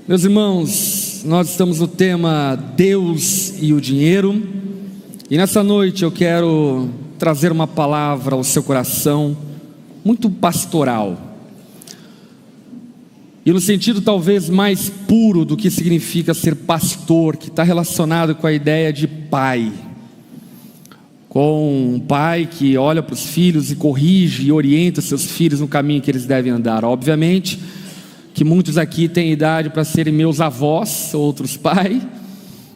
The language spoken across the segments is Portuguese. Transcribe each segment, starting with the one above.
Meus irmãos, nós estamos no tema Deus e o dinheiro, e nessa noite eu quero trazer uma palavra ao seu coração, muito pastoral, e no sentido talvez mais puro do que significa ser pastor, que está relacionado com a ideia de pai, com um pai que olha para os filhos e corrige e orienta seus filhos no caminho que eles devem andar. Obviamente que muitos aqui têm idade para serem meus avós, outros pais,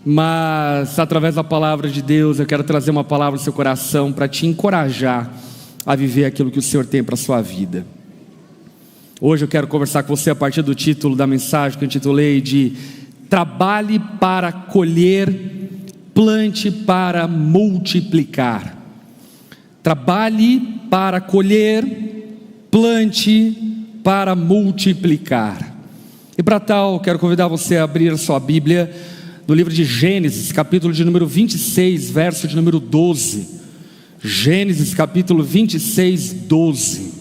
mas através da palavra de Deus eu quero trazer uma palavra ao seu coração para te encorajar a viver aquilo que o Senhor tem para a sua vida. Hoje eu quero conversar com você a partir do título da mensagem que eu intitulei de Trabalhe para colher, plante para multiplicar. Trabalhe para colher, plante para multiplicar. E para tal, quero convidar você a abrir a sua Bíblia no livro de Gênesis, capítulo de número 26, verso de número 12. Gênesis, capítulo 26, 12.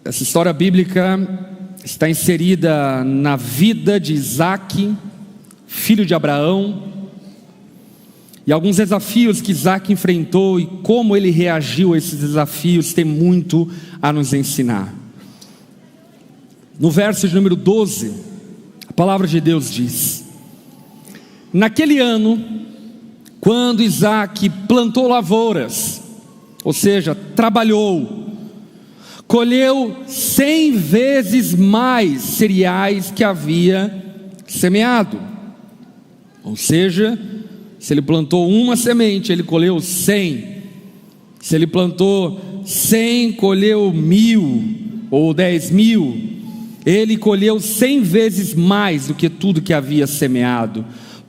Essa história bíblica está inserida na vida de Isaac, filho de Abraão, e alguns desafios que Isaac enfrentou e como ele reagiu a esses desafios tem muito a nos ensinar. No verso de número 12, a palavra de Deus diz: naquele ano, quando Isaac plantou lavouras, ou seja, trabalhou, colheu 100 vezes mais cereais que havia semeado. Ou seja, se ele plantou uma semente, ele colheu 100. Se ele plantou 100, colheu 1000 ou 10.000. Ele colheu 100 vezes mais do que tudo que havia semeado,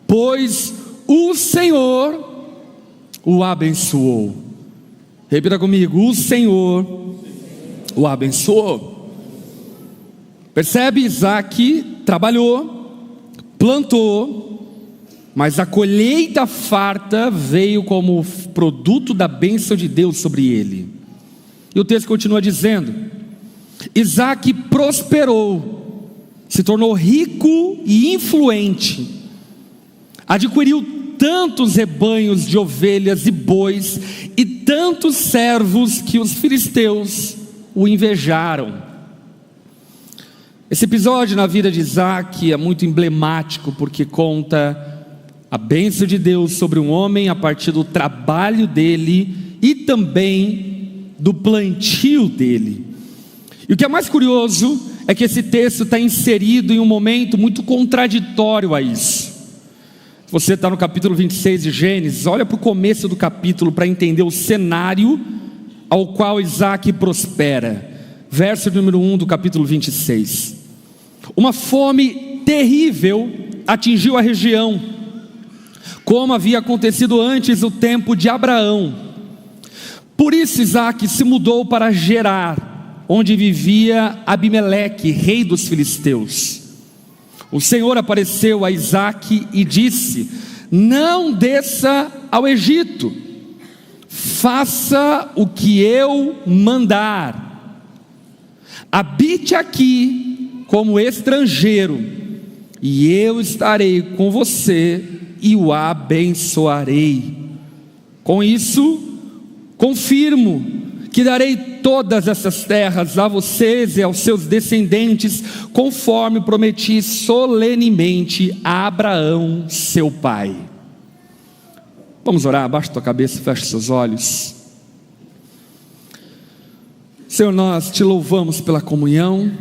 pois o Senhor o abençoou. Repita comigo: o Senhor o abençoou. Percebe? Isaac trabalhou, plantou, mas a colheita farta veio como produto da bênção de Deus sobre ele. E o texto continua dizendo: Isaac prosperou, se tornou rico e influente, adquiriu tantos rebanhos de ovelhas e bois e tantos servos que os filisteus o invejaram. Esse episódio na vida de Isaac é muito emblemático, porque conta a bênção de Deus sobre um homem a partir do trabalho dele e também do plantio dele. E o que é mais curioso é que esse texto está inserido em um momento muito contraditório a isso. Se você está no capítulo 26 de Gênesis, olha para o começo do capítulo para entender o cenário ao qual Isaac prospera. Verso número 1 do capítulo 26. Uma fome terrível atingiu a região, como havia acontecido antes no tempo de Abraão. Por isso Isaac se mudou para Gerar, onde vivia Abimeleque, rei dos filisteus. O Senhor apareceu a Isaac e disse: não desça ao Egito, faça o que eu mandar, habite aqui como estrangeiro, e eu estarei com você e o abençoarei. Com isso, confirmo que darei todas essas terras a vocês e aos seus descendentes, conforme prometi solenemente a Abraão, seu pai. Vamos orar. Abaixa tua cabeça e fecha seus olhos. Senhor, nós te louvamos pela comunhão,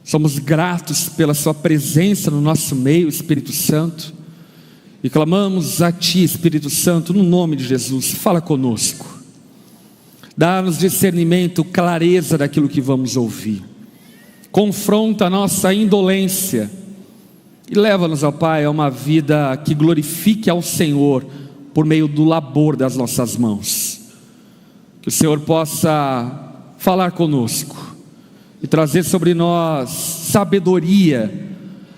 somos gratos pela sua presença no nosso meio, Espírito Santo, e clamamos a Ti, Espírito Santo, no nome de Jesus. Fala conosco, dá-nos discernimento, clareza daquilo que vamos ouvir, confronta a nossa indolência e leva-nos, ó Pai, a uma vida que glorifique ao Senhor por meio do labor das nossas mãos. Que o Senhor possa falar conosco e trazer sobre nós sabedoria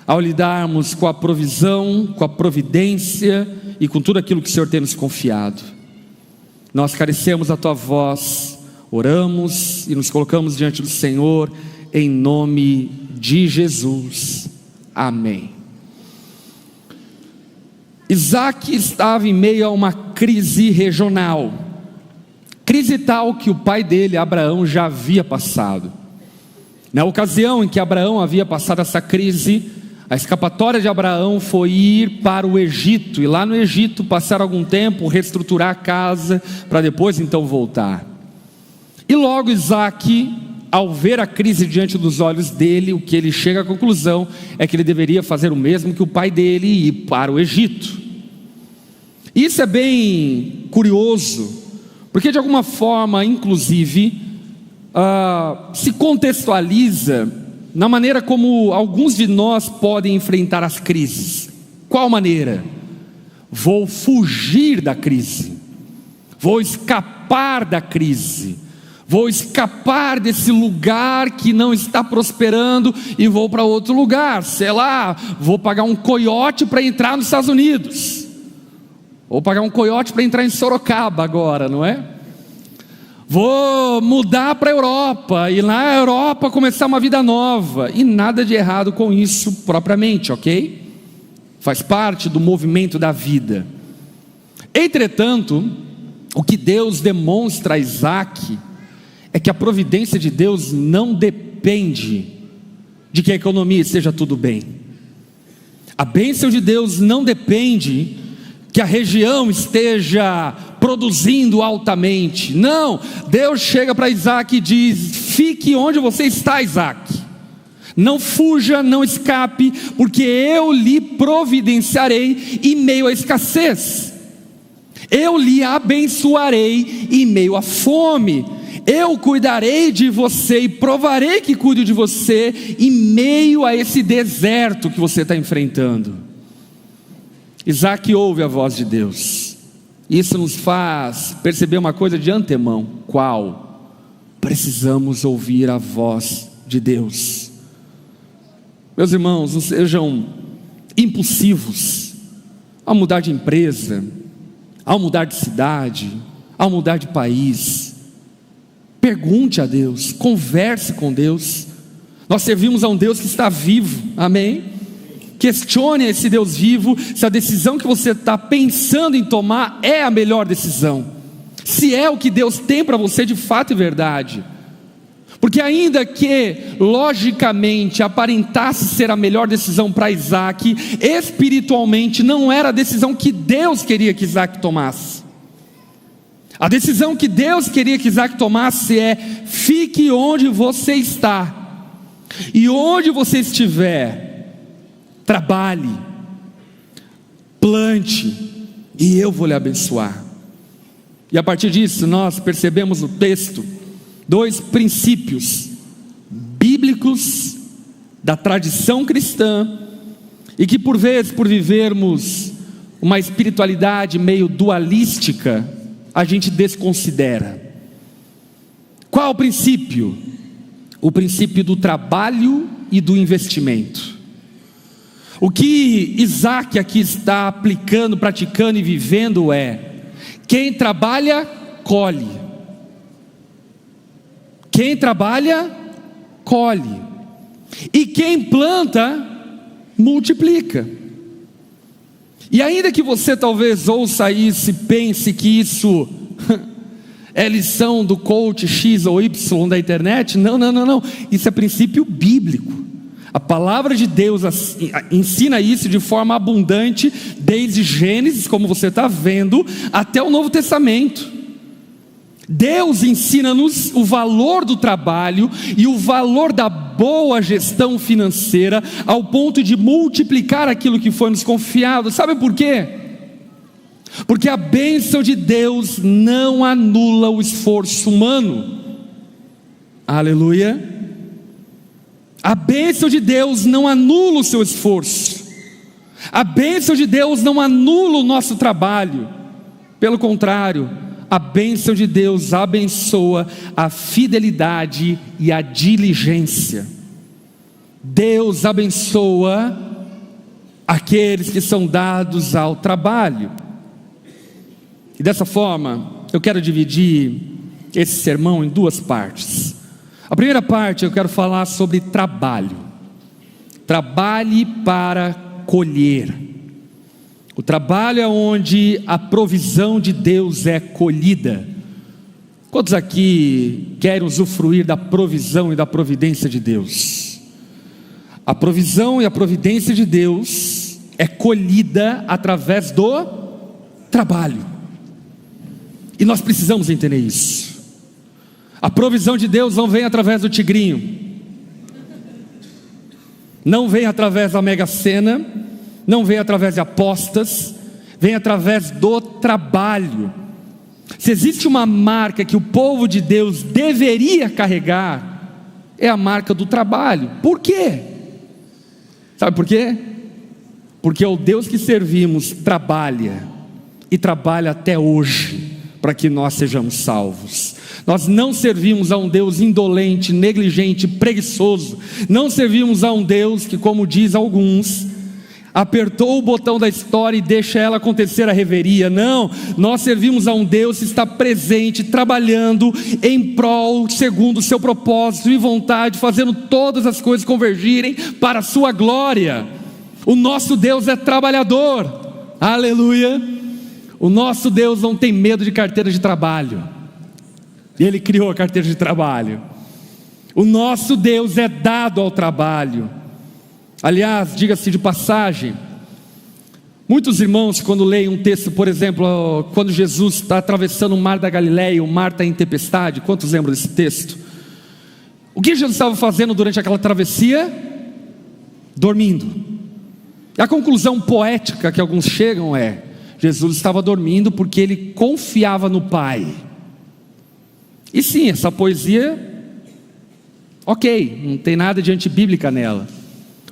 ao lidarmos com a provisão, com a providência e com tudo aquilo que o Senhor tem nos confiado. Nós carecemos da Tua voz, oramos e nos colocamos diante do Senhor, em nome de Jesus. Amém. Isaac estava em meio a uma crise regional, crise tal que o pai dele, Abraão, já havia passado. Na ocasião em que Abraão havia passado essa crise, a escapatória de Abraão foi ir para o Egito, e lá no Egito passar algum tempo, reestruturar a casa, para depois então voltar. E logo Isaac, ao ver a crise diante dos olhos dele, o que ele chega à conclusão é que ele deveria fazer o mesmo que o pai dele e ir para o Egito. Isso é bem curioso, porque de alguma forma, inclusive, se contextualiza na maneira como alguns de nós podem enfrentar as crises. Qual maneira? Vou fugir da crise, vou escapar da crise, vou escapar desse lugar que não está prosperando e vou para outro lugar, sei lá, vou pagar um coiote para entrar nos Estados Unidos, vou pagar um coiote para entrar em Sorocaba agora, não é? Vou mudar para a Europa, e lá na Europa começar uma vida nova, e nada de errado com isso propriamente, ok? Faz parte do movimento da vida. Entretanto, o que Deus demonstra a Isaac é que a providência de Deus não depende de que a economia esteja tudo bem. A bênção de Deus não depende que a região esteja produzindo altamente. Não, Deus chega para Isaac e diz: fique onde você está, Isaac, não fuja, não escape, porque eu lhe providenciarei em meio à escassez, eu lhe abençoarei em meio à fome, eu cuidarei de você e provarei que cuido de você em meio a esse deserto que você está enfrentando. Isaac ouve a voz de Deus. Isso nos faz perceber uma coisa de antemão. Qual? Precisamos ouvir a voz de Deus. Meus irmãos, não sejam impulsivos ao mudar de empresa, ao mudar de cidade, ao mudar de país. Pergunte a Deus, converse com Deus. Nós servimos a um Deus que está vivo, amém? Questione esse Deus vivo, se a decisão que você está pensando em tomar é a melhor decisão, se é o que Deus tem para você de fato e verdade. Porque ainda que logicamente aparentasse ser a melhor decisão para Isaac, espiritualmente não era a decisão que Deus queria que Isaac tomasse. A decisão que Deus queria que Isaac tomasse é: fique onde você está, e onde você estiver, trabalhe, plante, e eu vou lhe abençoar. E a partir disso nós percebemos no texto dois princípios bíblicos da tradição cristã, e que por vezes, por vivermos uma espiritualidade meio dualística, a gente desconsidera. Qual o princípio? O princípio do trabalho e do investimento. O que Isaac aqui está aplicando, praticando e vivendo é: quem trabalha, colhe. Quem trabalha, colhe. E quem planta, multiplica. E ainda que você talvez ouça isso e pense que isso é lição do coach X ou Y da internet, não. Isso é princípio bíblico. A palavra de Deus ensina isso de forma abundante, desde Gênesis, como você está vendo, até o Novo Testamento. Deus ensina-nos o valor do trabalho e o valor da boa gestão financeira, ao ponto de multiplicar aquilo que foi nos confiado. Sabe por quê? Porque a bênção de Deus não anula o esforço humano. Aleluia. A bênção de Deus não anula o seu esforço. A bênção de Deus não anula o nosso trabalho. Pelo contrário, a bênção de Deus abençoa a fidelidade e a diligência. Deus abençoa aqueles que são dados ao trabalho. E dessa forma, eu quero dividir esse sermão em duas partes. A primeira parte eu quero falar sobre trabalho. Trabalhe para colher. O trabalho é onde a provisão de Deus é colhida. Quantos aqui querem usufruir da provisão e da providência de Deus? A provisão e a providência de Deus é colhida através do trabalho. E nós precisamos entender isso. A provisão de Deus não vem através do tigrinho, não vem através da Mega Sena, não vem através de apostas, vem através do trabalho. Se existe uma marca que o povo de Deus deveria carregar, é a marca do trabalho. Por quê? Sabe por quê? Porque o Deus que servimos trabalha, e trabalha até hoje, para que nós sejamos salvos. Nós não servimos a um Deus indolente, negligente, preguiçoso. Não servimos a um Deus que, como diz alguns, apertou o botão da história e deixa ela acontecer a reveria. Não, nós servimos a um Deus que está presente, trabalhando em prol, segundo o seu propósito e vontade, fazendo todas as coisas convergirem para a sua glória. O nosso Deus é trabalhador, aleluia. O nosso Deus não tem medo de carteira de trabalho. Ele criou a carteira de trabalho. O nosso Deus é dado ao trabalho. Aliás, diga-se de passagem, muitos irmãos quando leem um texto, por exemplo, quando Jesus está atravessando o mar da Galileia, o mar está em tempestade, quantos lembram desse texto? O que Jesus estava fazendo durante aquela travessia? Dormindo. E a conclusão poética que alguns chegam é: Jesus estava dormindo porque ele confiava no Pai. E sim, essa poesia, ok, não tem nada de antibíblica nela.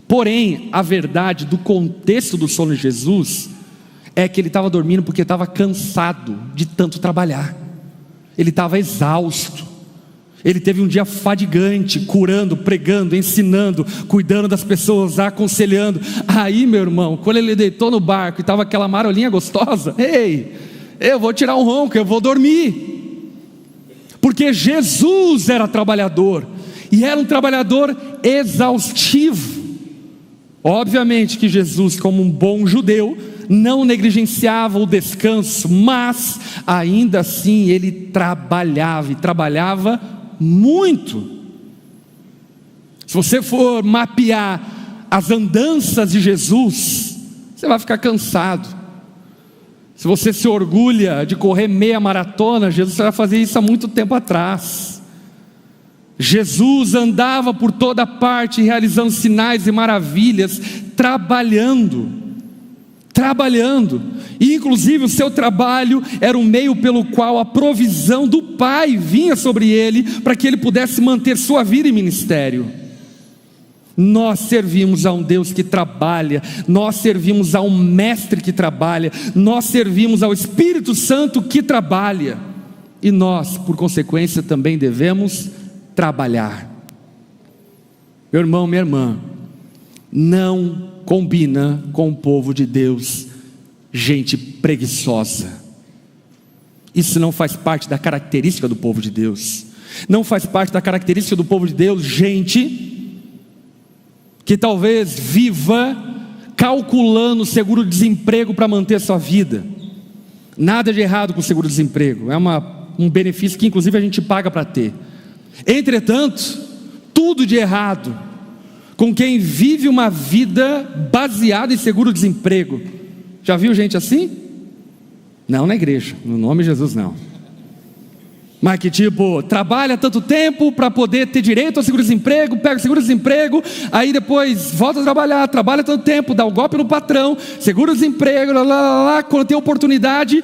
Porém, a verdade do contexto do sono de Jesus é que ele estava dormindo porque estava cansado de tanto trabalhar. Ele estava exausto. Ele teve um dia fadigante, curando, pregando, ensinando, cuidando das pessoas, aconselhando. Aí, meu irmão, quando ele deitou no barco e estava aquela marolinha gostosa, ei, eu vou tirar um ronco, eu vou dormir. Porque Jesus era trabalhador, e era um trabalhador exaustivo. Obviamente que Jesus, como um bom judeu, não negligenciava o descanso, mas ainda assim ele trabalhava, e trabalhava muito. Se você for mapear as andanças de Jesus, você vai ficar cansado. Se você se orgulha de correr meia maratona, Jesus vai fazer isso há muito tempo atrás. Jesus andava por toda parte, realizando sinais e maravilhas, trabalhando, e inclusive o seu trabalho era o meio pelo qual a provisão do Pai vinha sobre ele, para que ele pudesse manter sua vida e ministério. Nós servimos a um Deus que trabalha, nós servimos a um mestre que trabalha, nós servimos ao Espírito Santo que trabalha, e nós, por consequência, também devemos trabalhar. Meu irmão, minha irmã, não combina com o povo de Deus gente preguiçosa. Isso não faz parte da característica do povo de Deus. Não faz parte da característica do povo de Deus gente que talvez viva calculando seguro-desemprego para manter sua vida. Nada de errado com o seguro-desemprego, é um benefício que inclusive a gente paga para ter. Entretanto, tudo de errado com quem vive uma vida baseada em seguro-desemprego. Já viu gente assim? Não na igreja, no nome de Jesus não. Mas que tipo, trabalha tanto tempo para poder ter direito ao seguro-desemprego, pega o seguro-desemprego, aí depois volta a trabalhar, trabalha tanto tempo, dá o golpe no patrão, seguro-desemprego, quando tem oportunidade,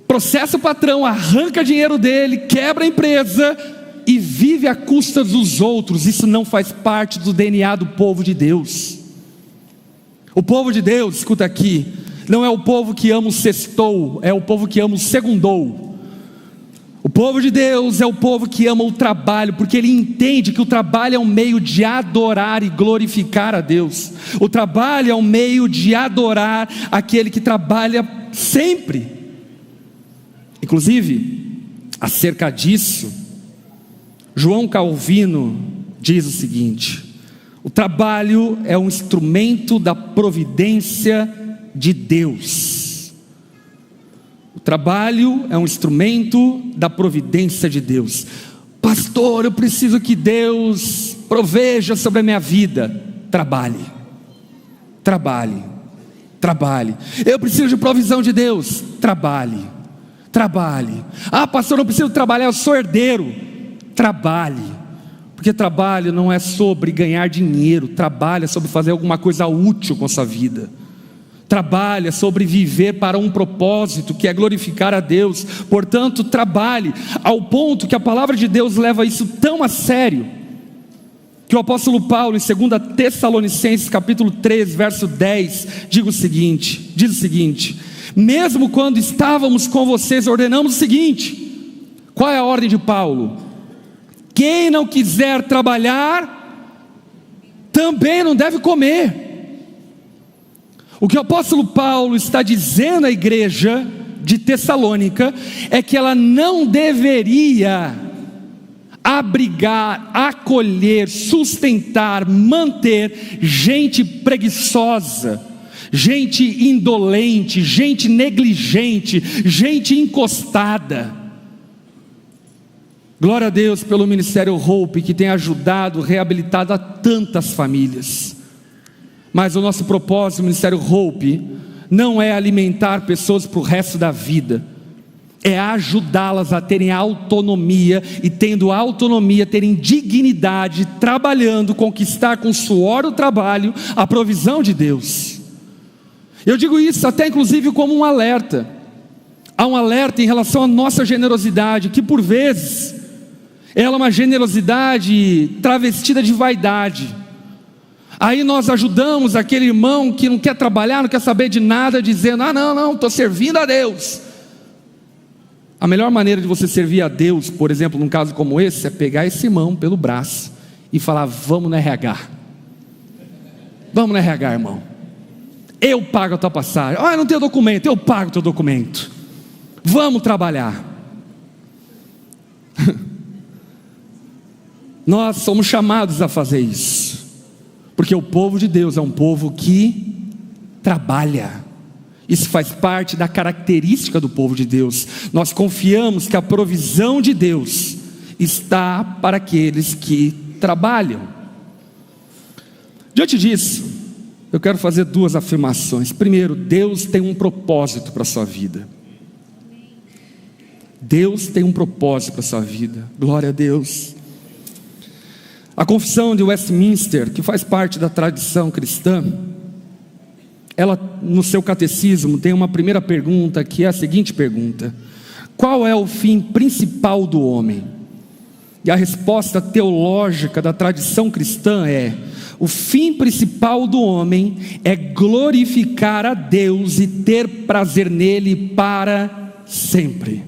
processa o patrão, arranca dinheiro dele, quebra a empresa e vive à custa dos outros. Isso não faz parte do DNA do povo de Deus. O povo de Deus, escuta aqui, não é o povo que ama o sextou, é o povo que ama o segundou. O povo de Deus é o povo que ama o trabalho, porque ele entende que o trabalho é um meio de adorar e glorificar a Deus. O trabalho é um meio de adorar aquele que trabalha sempre. Inclusive, acerca disso, João Calvino diz o seguinte: o trabalho é um instrumento da providência de Deus. O trabalho é um instrumento da providência de Deus. Pastor, eu preciso que Deus proveja sobre a minha vida. Trabalhe, trabalhe, trabalhe. Eu preciso de provisão de Deus. Trabalhe, trabalhe. Ah, pastor, eu preciso trabalhar, eu sou herdeiro. Trabalhe, porque trabalho não é sobre ganhar dinheiro. Trabalho é sobre fazer alguma coisa útil com a sua vida. Trabalhe é sobre viver para um propósito, que é glorificar a Deus. Portanto, trabalhe, ao ponto que a palavra de Deus leva isso tão a sério, que o apóstolo Paulo, em 2 Tessalonicenses capítulo 3, verso 10, diz o seguinte: mesmo quando estávamos com vocês, ordenamos o seguinte. Qual é a ordem de Paulo? Quem não quiser trabalhar, também não deve comer. O que o apóstolo Paulo está dizendo à igreja de Tessalônica é que ela não deveria abrigar, acolher, sustentar, manter gente preguiçosa, gente indolente, gente negligente, gente encostada. Glória a Deus pelo Ministério Hope, que tem ajudado, reabilitado a tantas famílias. Mas o nosso propósito do Ministério Hope não é alimentar pessoas para o resto da vida, é ajudá-las a terem autonomia, e tendo autonomia, terem dignidade, trabalhando, conquistar com o suor do trabalho a provisão de Deus. Eu digo isso até inclusive como um alerta. Há um alerta em relação à nossa generosidade, que por vezes ela é uma generosidade travestida de vaidade. Aí nós ajudamos aquele irmão que não quer trabalhar, não quer saber de nada, dizendo: ah, não, estou servindo a Deus. A melhor maneira de você servir a Deus, por exemplo, num caso como esse, é pegar esse irmão pelo braço e falar: vamos no RH. Vamos no RH, irmão. Eu pago a tua passagem. Ah, eu não tenho documento, eu pago o teu documento. Vamos trabalhar. Nós somos chamados a fazer isso, porque o povo de Deus é um povo que trabalha. Isso faz parte da característica do povo de Deus. Nós confiamos que a provisão de Deus está para aqueles que trabalham. Diante disso, eu quero fazer duas afirmações. Primeiro, Deus tem um propósito para a sua vida. Deus tem um propósito para a sua vida. Glória a Deus. A Confissão de Westminster, que faz parte da tradição cristã, ela, no seu catecismo, tem uma primeira pergunta, que é a seguinte pergunta: qual é o fim principal do homem? E a resposta teológica da tradição cristã é: o fim principal do homem é glorificar a Deus e ter prazer nele para sempre.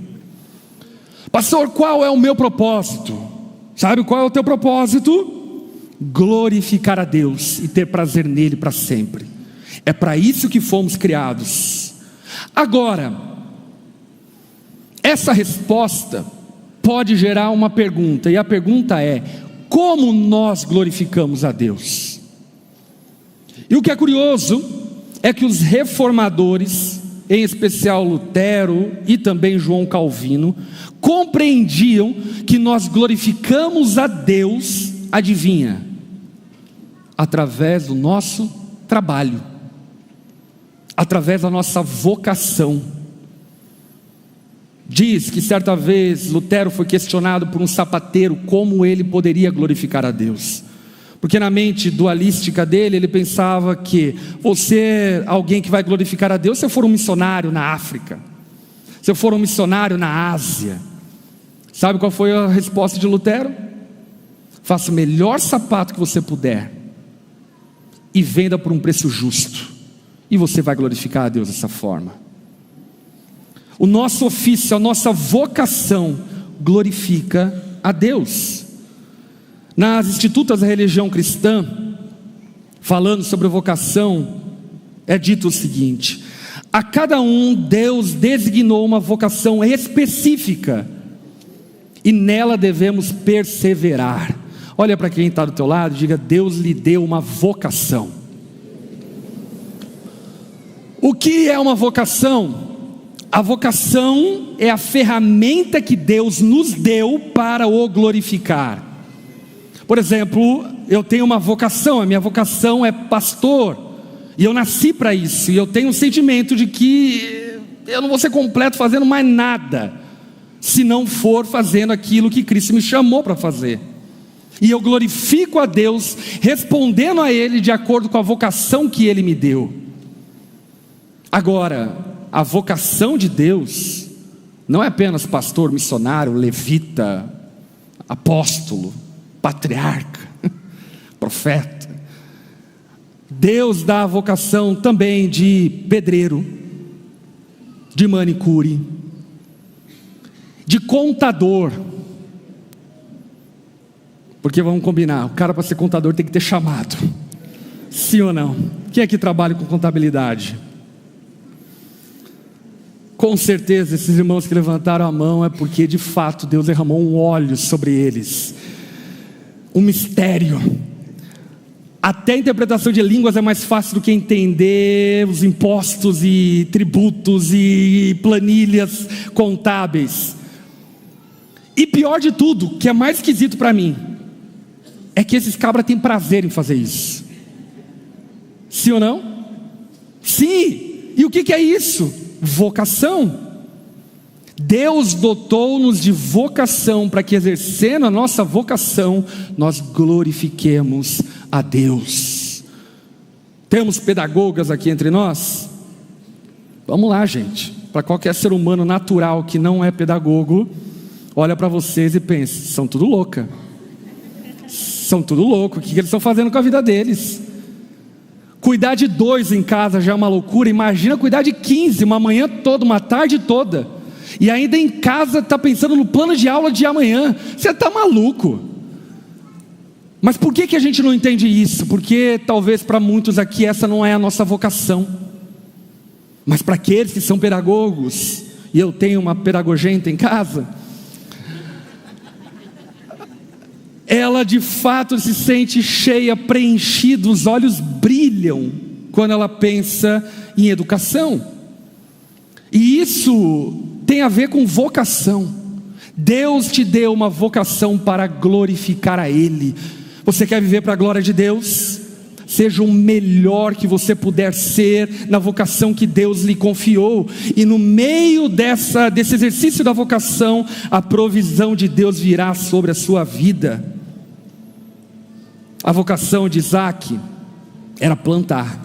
Pastor, qual é o meu propósito? Sabe qual é o teu propósito? Glorificar a Deus e ter prazer nele para sempre. É para isso que fomos criados. Agora, essa resposta pode gerar uma pergunta, e a pergunta é: como nós glorificamos a Deus? E o que é curioso é que os reformadores, em especial Lutero e também João Calvino, compreendiam que nós glorificamos a Deus, adivinha? Através do nosso trabalho, através da nossa vocação. Diz que certa vez Lutero foi questionado por um sapateiro como ele poderia glorificar a Deus, porque na mente dualística dele, ele pensava que você é alguém que vai glorificar a Deus se eu for um missionário na África, se eu for um missionário na Ásia. Sabe qual foi a resposta de Lutero? Faça o melhor sapato que você puder e venda por um preço justo, e você vai glorificar a Deus dessa forma. O nosso ofício, a nossa vocação glorifica a Deus. Nas Institutas da Religião Cristã, falando sobre vocação, é dito o seguinte: a cada um Deus designou uma vocação específica, e nela devemos perseverar. Olha para quem está do teu lado e diga: Deus lhe deu uma vocação. O que é uma vocação? A vocação é a ferramenta que Deus nos deu para o glorificar. Por exemplo, eu tenho uma vocação, a minha vocação é pastor, e eu nasci para isso, e eu tenho um sentimento de que eu não vou ser completo fazendo mais nada, se não for fazendo aquilo que Cristo me chamou para fazer. E eu glorifico a Deus, respondendo a Ele de acordo com a vocação que Ele me deu. Agora, a vocação de Deus não é apenas pastor, missionário, levita, apóstolo, patriarca, profeta. Deus dá a vocação também de pedreiro, de manicure, de contador. Porque vamos combinar, o cara para ser contador tem que ter chamado. Sim ou não? Quem é que trabalha com contabilidade? Com certeza esses irmãos que levantaram a mão é porque de fato Deus derramou um óleo sobre eles, um mistério. Até a interpretação de línguas é mais fácil do que entender os impostos e tributos e planilhas contábeis. E pior de tudo, que é mais esquisito para mim, é que esses cabras têm prazer em fazer isso. Sim ou não? Sim! E o que é isso? Vocação. Deus dotou-nos de vocação para que, exercendo a nossa vocação, nós glorifiquemos a Deus. Temos pedagogas aqui entre nós? Vamos lá, gente. Para qualquer ser humano natural que não é pedagogo, olha para vocês e pensa: são tudo louca. São tudo louco. O que eles estão fazendo com a vida deles? Cuidar de 2 em casa já é uma loucura. Imagina cuidar de 15, uma manhã toda, uma tarde toda. E ainda em casa está pensando no plano de aula de amanhã. Você está maluco. Mas por que a gente não entende isso? Porque talvez para muitos aqui essa não é a nossa vocação. Mas para aqueles que são pedagogos, e eu tenho uma pedagogenta em casa, ela de fato se sente cheia, preenchida, os olhos brilham quando ela pensa em educação. E isso tem a ver com vocação. Deus te deu uma vocação para glorificar a Ele. Você quer viver para a glória de Deus? Seja o melhor que você puder ser na vocação que Deus lhe confiou. E no meio desse exercício da vocação, a provisão de Deus virá sobre a sua vida. A vocação de Isaac era plantar,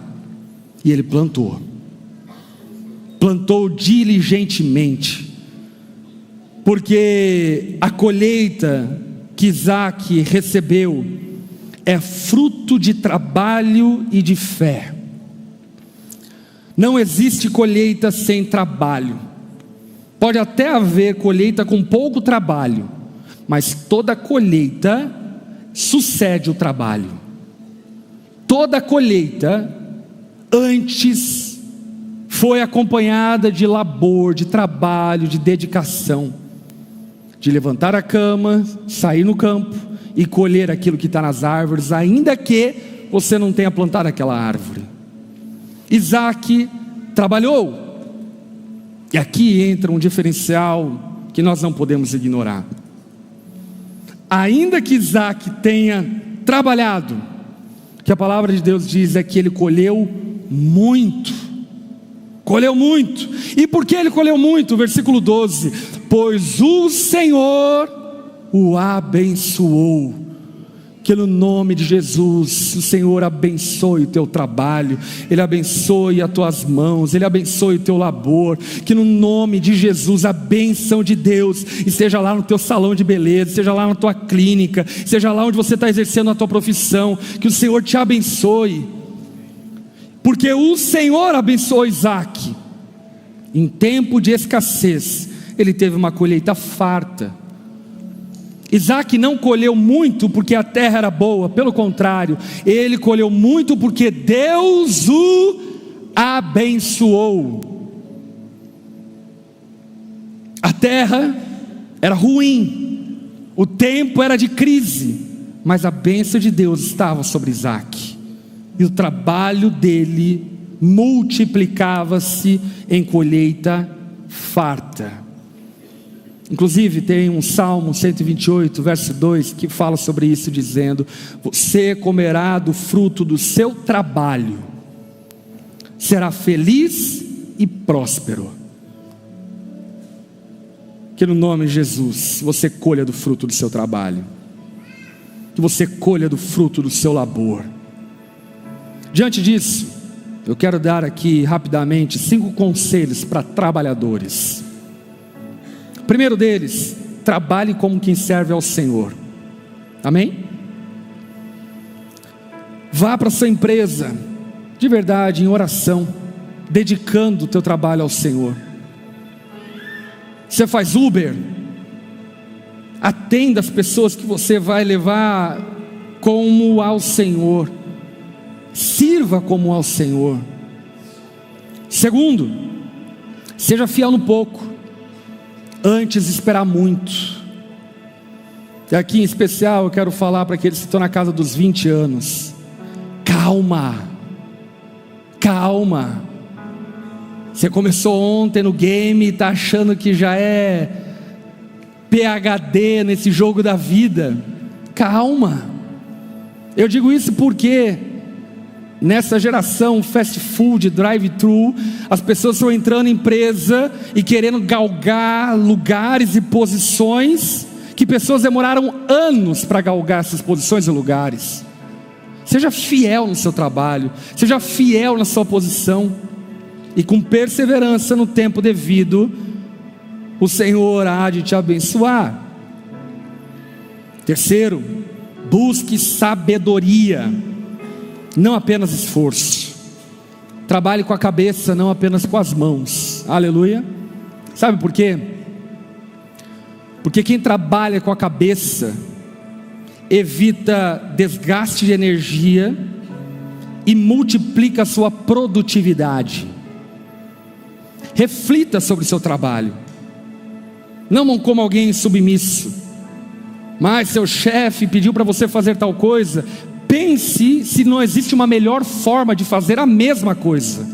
e ele plantou diligentemente, porque a colheita que Isaac recebeu é fruto de trabalho e de fé. Não existe colheita sem trabalho. Pode até haver colheita com pouco trabalho, mas toda colheita sucede o trabalho. Toda colheita antes foi acompanhada de labor, de trabalho, de dedicação, de levantar a cama, sair no campo e colher aquilo que está nas árvores, ainda que você não tenha plantado aquela árvore. Isaac trabalhou, e aqui entra um diferencial que nós não podemos ignorar. Ainda que Isaac tenha trabalhado, o que a palavra de Deus diz é que ele colheu muito. Colheu muito. E por que ele colheu muito? Versículo 12: pois o Senhor o abençoou. Que no nome de Jesus o Senhor abençoe o teu trabalho, Ele abençoe as tuas mãos, Ele abençoe o teu labor. Que no nome de Jesus a bênção de Deus esteja lá no teu salão de beleza, seja lá na tua clínica, seja lá onde você está exercendo a tua profissão. Que o Senhor te abençoe, porque o Senhor abençoou Isaac. Em tempo de escassez ele teve uma colheita farta. Isaac não colheu muito porque a terra era boa, pelo contrário, ele colheu muito porque Deus o abençoou. A terra era ruim, O tempo era de crise, mas a bênção de Deus estava sobre Isaque, e o trabalho dele multiplicava-se em colheita farta. Inclusive tem um Salmo 128, verso 2, que fala sobre isso, dizendo: você comerá do fruto do seu trabalho, será feliz e próspero. Que no nome de Jesus você colha do fruto do seu trabalho, que você colha do fruto do seu labor. Diante disso, eu quero dar aqui rapidamente 5 conselhos para trabalhadores. O primeiro deles: trabalhe como quem serve ao Senhor. Amém? Vá para a sua empresa de verdade, em oração, dedicando o teu trabalho ao Senhor. Você faz Uber, atenda as pessoas que você vai levar como ao Senhor, sirva como ao Senhor. Segundo, seja fiel no pouco, antes de esperar muito. E aqui em especial eu quero falar para aqueles que estão na casa dos 20 anos: calma, calma. Você começou ontem no game e está achando que já é PhD nesse jogo da vida. Calma. Eu digo isso porque nessa geração fast food, drive-thru, as pessoas estão entrando em empresa e querendo galgar lugares e posições que pessoas demoraram anos para galgar essas posições e lugares. Seja fiel no seu trabalho, seja fiel na sua posição, e com perseverança no tempo devido, o Senhor há de te abençoar. Terceiro, busque sabedoria, não apenas esforço. Trabalhe com a cabeça, não apenas com as mãos. Aleluia. Sabe por quê? Porque quem trabalha com a cabeça evita desgaste de energia e multiplica a sua produtividade. Reflita sobre o seu trabalho, não como alguém submisso. Mas seu chefe pediu para você fazer tal coisa, pense se não existe uma melhor forma de fazer a mesma coisa,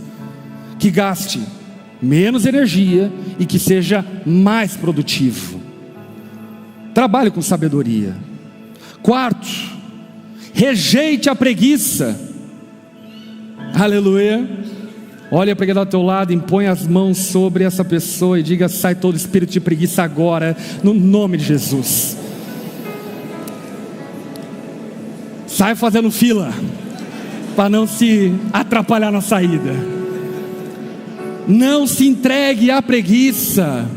que gaste menos energia e que seja mais produtivo. Trabalhe com sabedoria. Quarto, rejeite a preguiça. Aleluia. Olha para quem está ao teu lado, impõe as mãos sobre essa pessoa e diga: sai todo espírito de preguiça agora, no nome de Jesus. Sai fazendo fila, para não se atrapalhar na saída. Não se entregue à preguiça,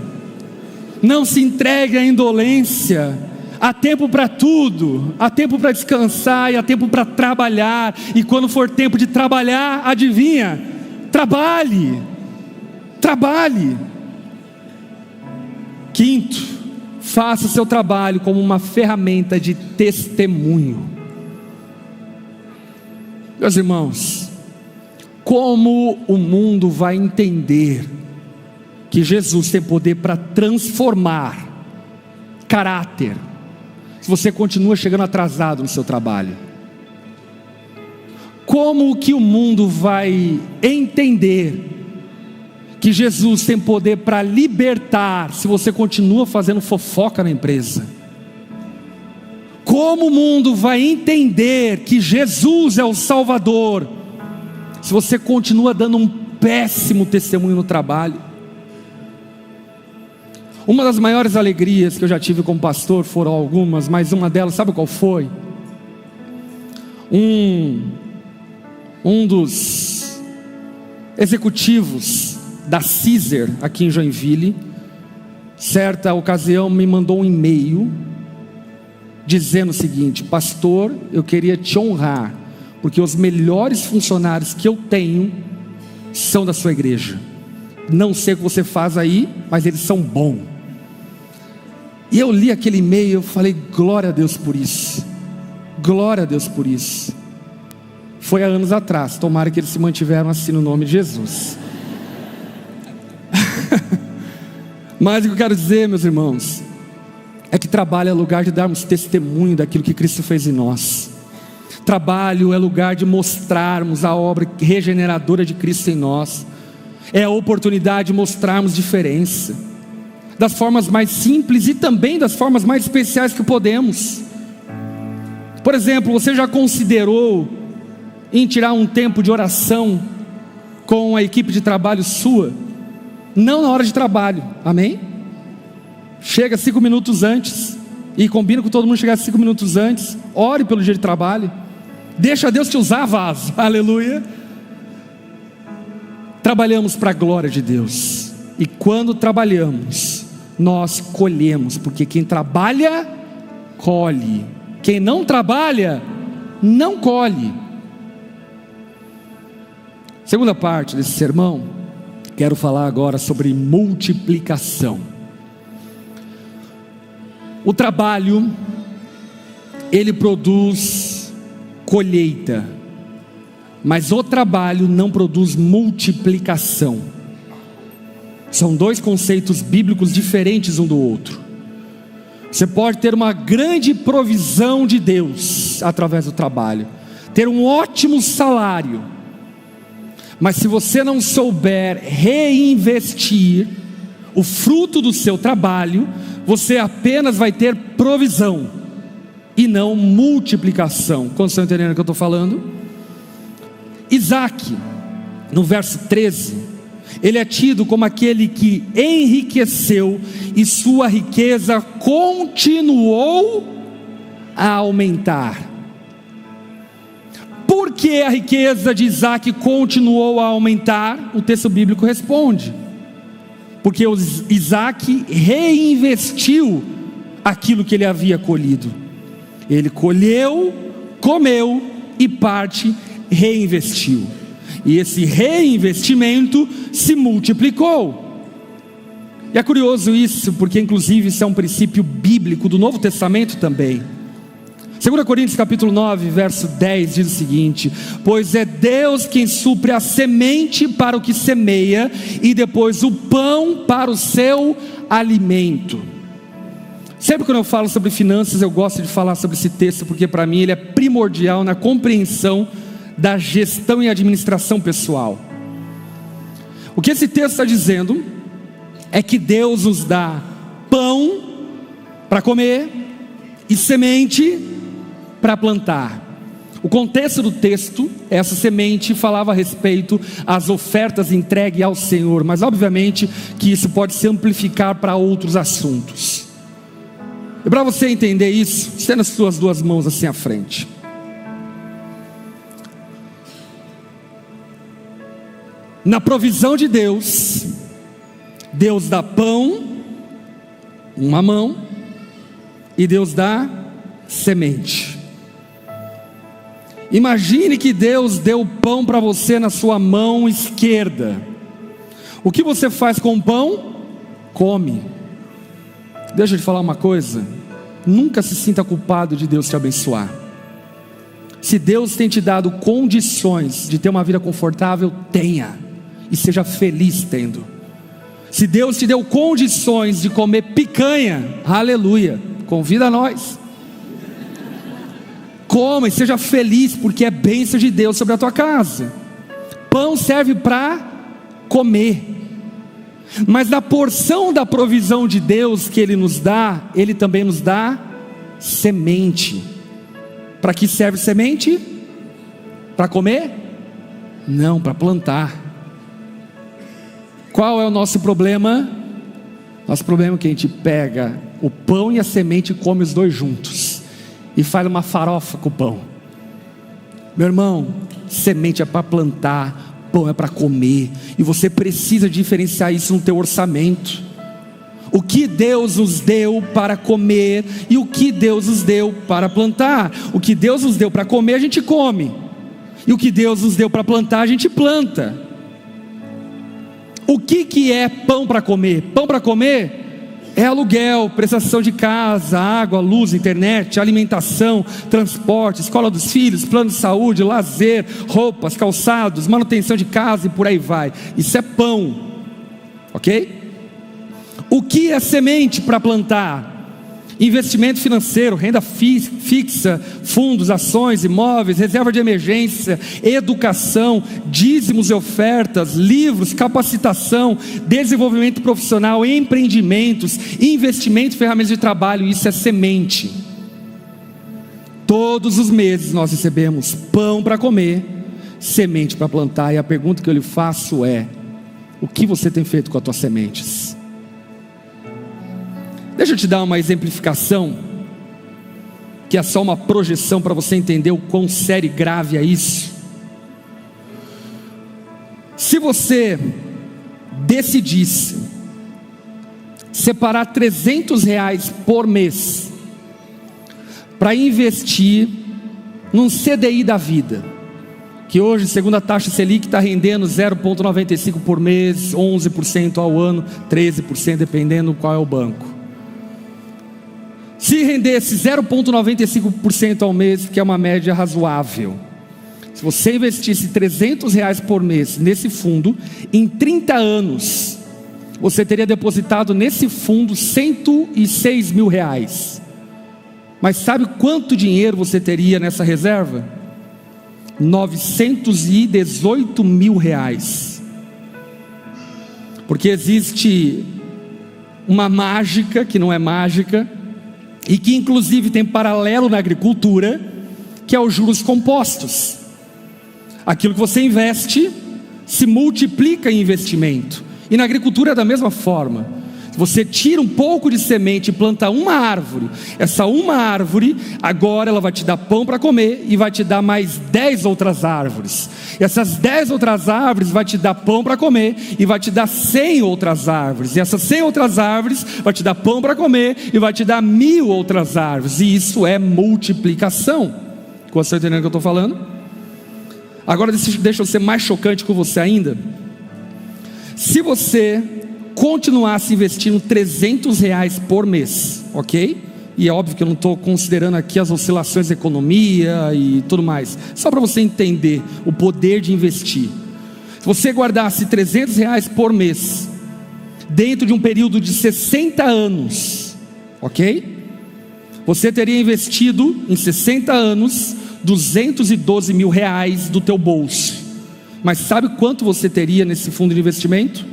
não se entregue à indolência. Há tempo para tudo, há tempo para descansar e há tempo para trabalhar. E quando for tempo de trabalhar, adivinha? Trabalhe, trabalhe. Quinto, faça o seu trabalho como uma ferramenta de testemunho. Meus irmãos, como o mundo vai entender que Jesus tem poder para transformar caráter, se você continua chegando atrasado no seu trabalho? Como que o mundo vai entender que Jesus tem poder para libertar, se você continua fazendo fofoca na empresa? Como o mundo vai entender que Jesus é o Salvador, se você continua dando um péssimo testemunho no trabalho? Uma das maiores alegrias que eu já tive como pastor foram algumas, mas uma delas, sabe qual foi? Um dos executivos da Caesar aqui em Joinville, certa ocasião me mandou um e-mail dizendo o seguinte: pastor, eu queria te honrar, porque os melhores funcionários que eu tenho são da sua igreja. Não sei o que você faz aí, mas eles são bons. E eu li aquele e-mail e eu falei: glória a Deus por isso, glória a Deus por isso. Foi há anos atrás, tomara que eles se mantiveram assim no nome de Jesus. Mas o que eu quero dizer, meus irmãos, é que trabalho é lugar de darmos testemunho daquilo que Cristo fez em nós. Trabalho é lugar de mostrarmos a obra regeneradora de Cristo em nós. É a oportunidade de mostrarmos diferença, das formas mais simples e também das formas mais especiais que podemos. Por exemplo, você já considerou em tirar um tempo de oração com a equipe de trabalho sua? Não na hora de trabalho, amém? Chega 5 minutos antes e combina com todo mundo chegar 5 minutos antes. Ore pelo dia de trabalho. Deixa Deus te usar, vaso, aleluia. Trabalhamos para a glória de Deus, e quando trabalhamos, nós colhemos, porque quem trabalha, colhe. Quem não trabalha, não colhe. Segunda parte desse sermão, quero falar agora sobre multiplicação. O trabalho, ele produz colheita, mas o trabalho não produz multiplicação. São dois conceitos bíblicos diferentes um do outro. Você pode ter uma grande provisão de Deus através do trabalho, ter um ótimo salário, mas se você não souber reinvestir o fruto do seu trabalho, você apenas vai ter provisão e não multiplicação. Quantos estão entendendo o que eu estou falando? Isaac, no verso 13, ele é tido como aquele que enriqueceu e sua riqueza continuou a aumentar. Por que a riqueza de Isaac continuou a aumentar? O texto bíblico responde: porque Isaac reinvestiu aquilo que ele havia colhido. Ele colheu, comeu e parte reinvestiu. E esse reinvestimento se multiplicou. E é curioso isso, porque inclusive isso é um princípio bíblico do Novo Testamento também. 2 Coríntios capítulo 9, verso 10 diz o seguinte: pois é Deus quem supre a semente para o que semeia, e depois o pão para o seu alimento. Sempre quando eu falo sobre finanças, eu gosto de falar sobre esse texto, porque para mim ele é primordial na compreensão da gestão e administração pessoal. O que esse texto está dizendo é que Deus nos dá pão para comer e semente para plantar. O contexto do texto, essa semente falava a respeito às ofertas entregues ao Senhor, mas obviamente que isso pode se amplificar para outros assuntos. E para você entender isso, estenda as suas duas mãos assim à frente. Na provisão de Deus, Deus dá pão, uma mão, e Deus dá semente. Imagine que Deus deu pão para você na sua mão esquerda. O que você faz com o pão? Come. Deixa eu te falar uma coisa: nunca se sinta culpado de Deus te abençoar. Se Deus tem te dado condições de ter uma vida confortável, tenha, e seja feliz tendo. Se Deus te deu condições de comer picanha, aleluia, convida nós. Coma e seja feliz, porque é bênção de Deus sobre a tua casa. Pão serve para comer, mas na porção da provisão de Deus que Ele nos dá, Ele também nos dá semente. Para que serve semente? Para comer? Não, para plantar. Qual é o nosso problema? Nosso problema é que a gente pega o pão e a semente e come os dois juntos, e faz uma farofa com o pão. Meu irmão, semente é para plantar, pão é para comer, e você precisa diferenciar isso no teu orçamento. O que Deus nos deu para comer e o que Deus nos deu para plantar. O que Deus nos deu para comer a gente come, e o que Deus nos deu para plantar a gente planta. O que é pão para comer? Pão para comer é aluguel, prestação de casa, água, luz, internet, alimentação, transporte, escola dos filhos, plano de saúde, lazer, roupas, calçados, manutenção de casa e por aí vai. Isso é pão, ok? O que é semente para plantar? investimento financeiro, renda fixa, fundos, ações, imóveis, reserva de emergência, educação, dízimos e ofertas, livros, capacitação, desenvolvimento profissional, empreendimentos, investimento em ferramentas de trabalho. Isso é semente. Todos os meses nós recebemos pão para comer, semente para plantar. E a pergunta que eu lhe faço é: o que você tem feito com as tuas sementes? Deixa eu te dar uma exemplificação, que é só uma projeção para você entender o quão sério e grave é isso. Se você decidisse separar R$300 por mês para investir num CDI da vida, que hoje, segundo a taxa Selic, está rendendo 0,95 por mês, 11% ao ano, 13% dependendo qual é o banco. Se rendesse 0,95% ao mês, que é uma média razoável, se você investisse R$300 por mês nesse fundo, em 30 anos, você teria depositado nesse fundo R$106 mil. Mas sabe quanto dinheiro você teria nessa reserva? R$918 mil. Porque existe uma mágica que não é mágica, e que inclusive tem paralelo na agricultura, que é os juros compostos. Aquilo que você investe se multiplica em investimento. E na agricultura é da mesma forma. Você tira um pouco de semente e planta uma árvore. Essa uma árvore, agora ela vai te dar pão para comer e vai te dar mais 10 outras árvores. E essas 10 outras árvores vai te dar pão para comer e vai te dar 100 outras árvores. E essas 100 outras árvores vai te dar pão para comer e vai te dar 1000 outras árvores. E isso é multiplicação. Você está entendendo o que eu estou falando? Agora deixa eu ser mais chocante com você ainda. Se você continuasse investindo R$300 por mês, ok? E é óbvio que eu não estou considerando aqui as oscilações da economia e tudo mais, só para você entender o poder de investir. Se você guardasse R$300 por mês, dentro de um período de 60 anos, ok? Você teria investido em 60 anos R$212 mil do teu bolso. Mas sabe quanto você teria nesse fundo de investimento?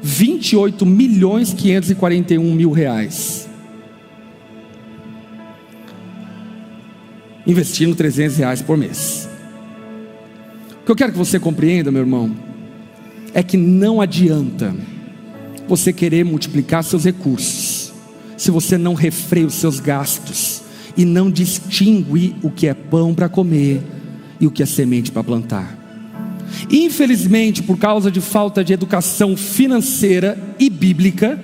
R$28.541.000. Investindo R$300 por mês. O que eu quero que você compreenda, meu irmão, é que não adianta você querer multiplicar seus recursos se você não refreia os seus gastos e não distingue o que é pão para comer e o que é semente para plantar. Infelizmente, por causa de falta de educação financeira e bíblica,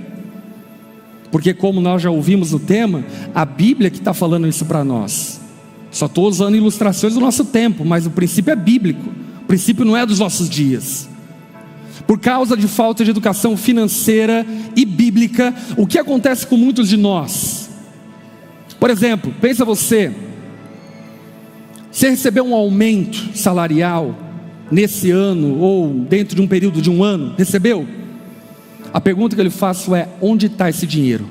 porque como nós já ouvimos no tema, a Bíblia que está falando isso para nós. Só estou usando ilustrações do nosso tempo, mas o princípio é bíblico, o princípio não é dos nossos dias. Por causa de falta de educação financeira e bíblica, o que acontece com muitos de nós? Por exemplo, pensa você recebeu um aumento salarial nesse ano, ou dentro de um período de um ano, recebeu? A pergunta que eu lhe faço é: onde está esse dinheiro?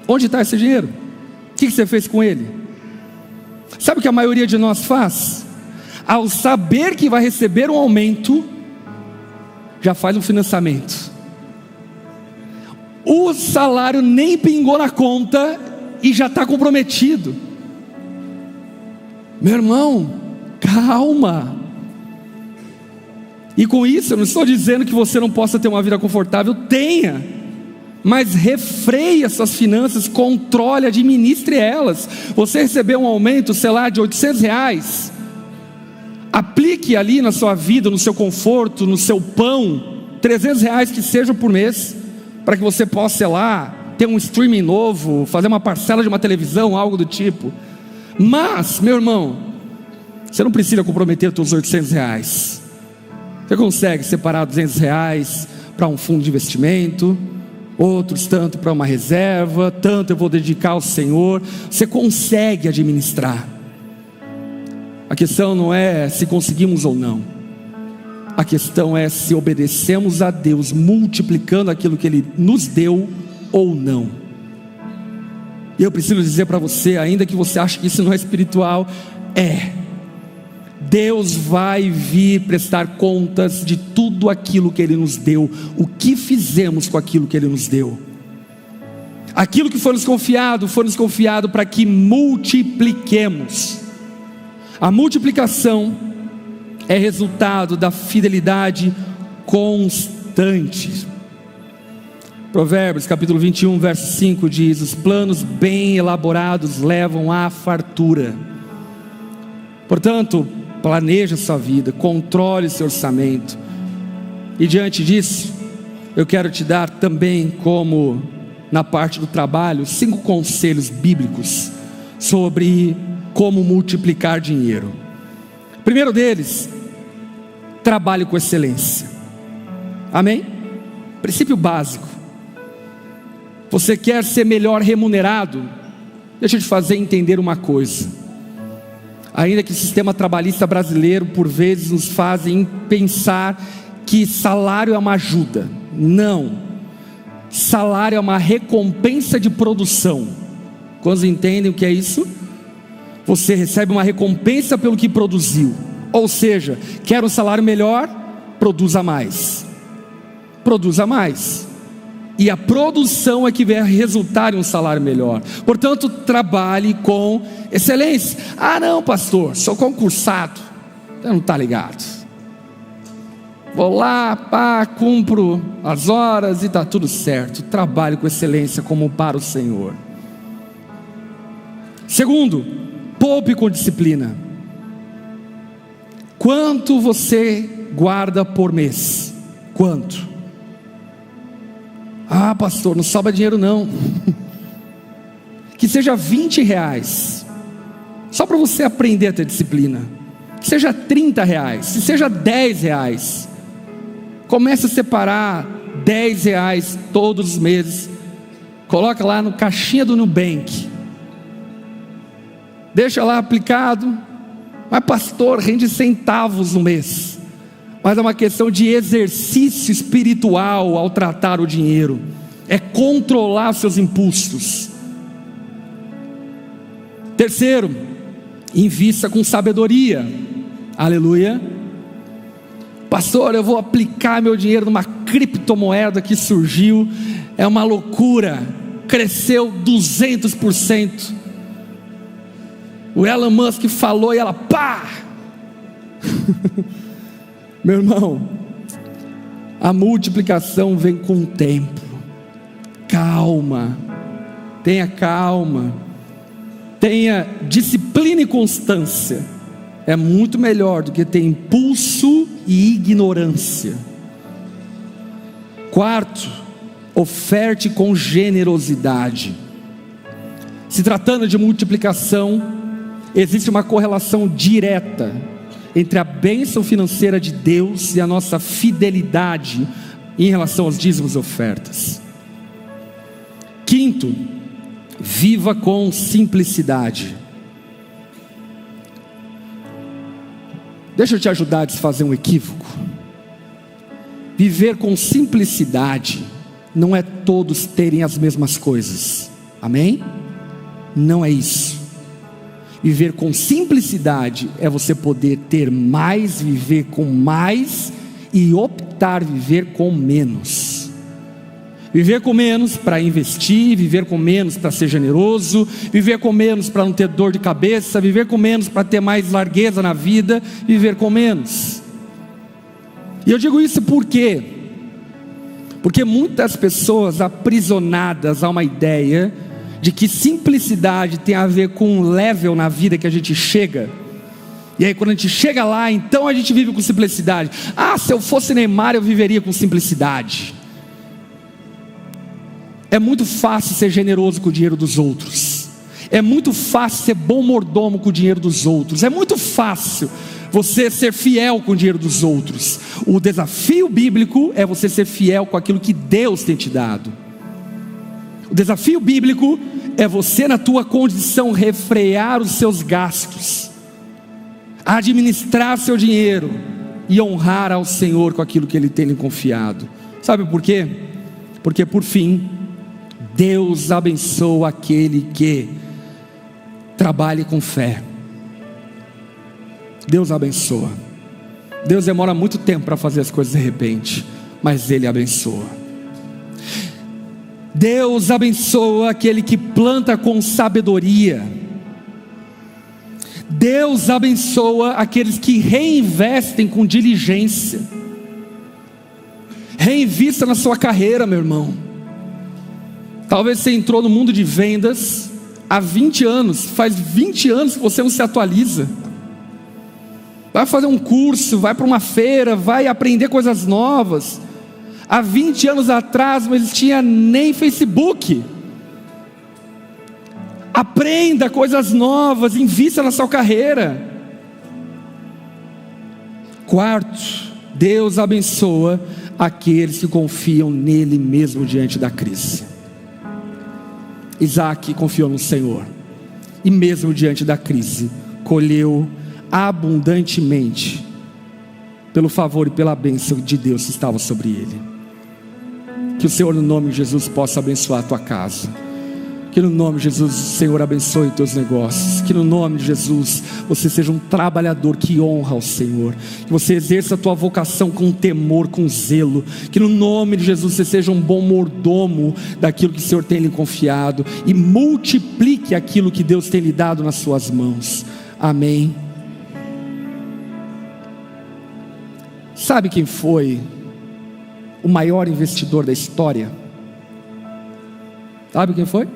Onde está esse dinheiro? O que você fez com ele? Sabe o que a maioria de nós faz? Ao saber que vai receber um aumento, já faz um financiamento. O salário nem pingou na conta e já está comprometido. Meu irmão, calma. E com isso eu não estou dizendo que você não possa ter uma vida confortável. Tenha, mas refreie as suas finanças, controle, administre elas. Você recebeu um aumento, sei lá, de R$800, aplique ali na sua vida, no seu conforto, no seu pão, R$300 que seja por mês, para que você possa, sei lá, ter um streaming novo, fazer uma parcela de uma televisão, algo do tipo. Mas, meu irmão, você não precisa comprometer os seus R$800. Você consegue separar R$200 para um fundo de investimento, outros tanto para uma reserva, tanto eu vou dedicar ao Senhor. Você consegue administrar. A questão não é se conseguimos ou não. A questão é se obedecemos a Deus, multiplicando aquilo que Ele nos deu ou não. E eu preciso dizer para você, ainda que você ache que isso não é espiritual, Deus vai vir prestar contas de tudo aquilo que Ele nos deu, o que fizemos com aquilo que Ele nos deu. Aquilo que foi nos confiado para que multipliquemos. A multiplicação é resultado da fidelidade constante. Provérbios capítulo 21, verso 5 diz: os planos bem elaborados levam à fartura. Portanto, planeje a sua vida, controle seu orçamento. E diante disso, eu quero te dar também, como na parte do trabalho, 5 conselhos bíblicos sobre como multiplicar dinheiro. O primeiro deles: trabalhe com excelência. Amém? Princípio básico. Você quer ser melhor remunerado? Deixa eu te fazer entender uma coisa. Ainda que o sistema trabalhista brasileiro por vezes nos fazem pensar que salário é uma ajuda. Não. Salário é uma recompensa de produção. Quantos entendem o que é isso? Você recebe uma recompensa pelo que produziu. Ou seja, quer um salário melhor? Produza mais. Produza mais. E a produção é que vai resultar em um salário melhor. Portanto, trabalhe com excelência. Ah não, pastor, sou concursado. Você não está ligado. Vou lá, cumpro as horas e está tudo certo. Trabalhe com excelência como para o Senhor. Segundo, poupe com disciplina. Quanto você guarda por mês? Quanto? Ah pastor, não sobra dinheiro não. Que seja R$20, só para você aprender a ter disciplina. Que seja R$30, que seja R$10. Comece a separar R$10 todos os meses. Coloca lá no caixinha do Nubank. Deixa lá aplicado. Mas pastor, rende centavos no mês. Mas é uma questão de exercício espiritual ao tratar o dinheiro. É controlar seus impulsos. Terceiro, invista com sabedoria. Aleluia. Pastor, eu vou aplicar meu dinheiro numa criptomoeda que surgiu. É uma loucura. Cresceu 200%. O Elon Musk falou e ela pá! Meu irmão, a multiplicação vem com o tempo. Calma, tenha calma, tenha disciplina e constância. É muito melhor do que ter impulso e ignorância. Quarto, oferte com generosidade. Se tratando de multiplicação, existe uma correlação direta entre a bênção financeira de Deus e a nossa fidelidade em relação aos dízimos e ofertas. Quinto, viva com simplicidade. Deixa eu te ajudar a desfazer um equívoco. Viver com simplicidade não é todos terem as mesmas coisas. Amém? Não é isso. Viver com simplicidade é você poder ter mais, viver com mais e optar viver com menos. Viver com menos para investir, viver com menos para ser generoso, viver com menos para não ter dor de cabeça, viver com menos para ter mais largueza na vida, viver com menos. E eu digo isso por quê? Porque muitas pessoas aprisionadas a uma ideia de que simplicidade tem a ver com um level na vida que a gente chega, e aí quando a gente chega lá, então a gente vive com simplicidade. Ah, se eu fosse Neymar eu viveria com simplicidade. É muito fácil ser generoso com o dinheiro dos outros. É muito fácil ser bom mordomo com o dinheiro dos outros. É muito fácil você ser fiel com o dinheiro dos outros. O desafio bíblico é você ser fiel com aquilo que Deus tem te dado. O desafio bíblico é você, na tua condição, refrear os seus gastos, administrar seu dinheiro e honrar ao Senhor com aquilo que Ele tem lhe confiado. Sabe por quê? Porque por fim, Deus abençoa aquele que trabalhe com fé. Deus abençoa. Deus demora muito tempo para fazer as coisas de repente, mas Ele abençoa. Deus abençoa aquele que planta com sabedoria. Deus abençoa aqueles que reinvestem com diligência. Reinvista na sua carreira, meu irmão. Talvez você entrou no mundo de vendas há 20 anos, faz 20 anos que você não se atualiza. Vai fazer um curso, vai para uma feira, vai aprender coisas novas. Há 20 anos atrás não existia nem Facebook. Aprenda coisas novas, invista na sua carreira. Quarto, Deus abençoa aqueles que confiam nele mesmo diante da crise. Isaac confiou no Senhor, e mesmo diante da crise, colheu abundantemente, pelo favor e pela bênção de Deus que estava sobre ele. Que o Senhor, no nome de Jesus, possa abençoar a tua casa. Que no nome de Jesus, o Senhor abençoe os teus negócios. Que no nome de Jesus, você seja um trabalhador que honra ao Senhor. Que você exerça a tua vocação com temor, com zelo. Que no nome de Jesus, você seja um bom mordomo daquilo que o Senhor tem lhe confiado. E multiplique aquilo que Deus tem lhe dado nas suas mãos. Amém. Sabe quem foi o maior investidor da história? Sabe quem foi?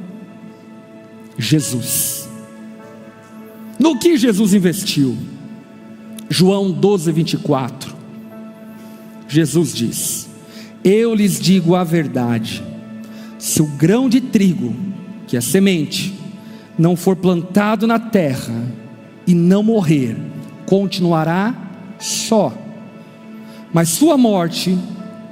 Jesus. No que Jesus investiu? João 12:24. Jesus diz: eu lhes digo a verdade, se o grão de trigo, que é semente, não for plantado na terra e não morrer, continuará só, mas sua morte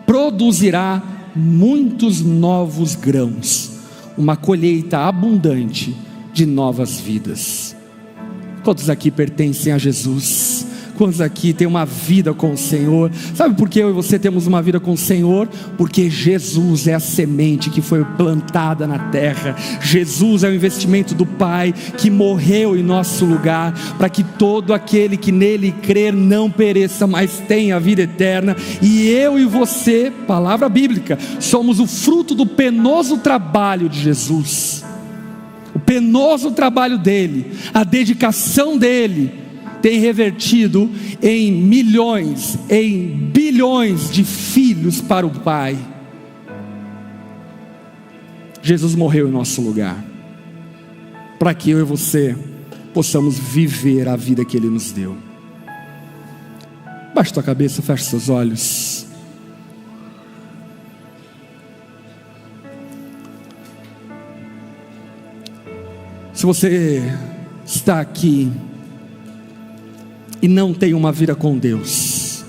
produzirá muitos novos grãos, uma colheita abundante de novas vidas. Quantos aqui pertencem a Jesus? Quantos aqui têm uma vida com o Senhor? Sabe por que eu e você temos uma vida com o Senhor? Porque Jesus é a semente que foi plantada na terra. Jesus é o investimento do Pai que morreu em nosso lugar, para que todo aquele que nele crer não pereça, mas tenha a vida eterna. E eu e você, palavra bíblica, somos o fruto do penoso trabalho de Jesus. O penoso trabalho dele, a dedicação dele, tem revertido em milhões, em bilhões de filhos para o Pai. Jesus morreu em nosso lugar, para que eu e você possamos viver a vida que Ele nos deu. Baixe tua cabeça, feche seus olhos. Se você está aqui e não tem uma vida com Deus,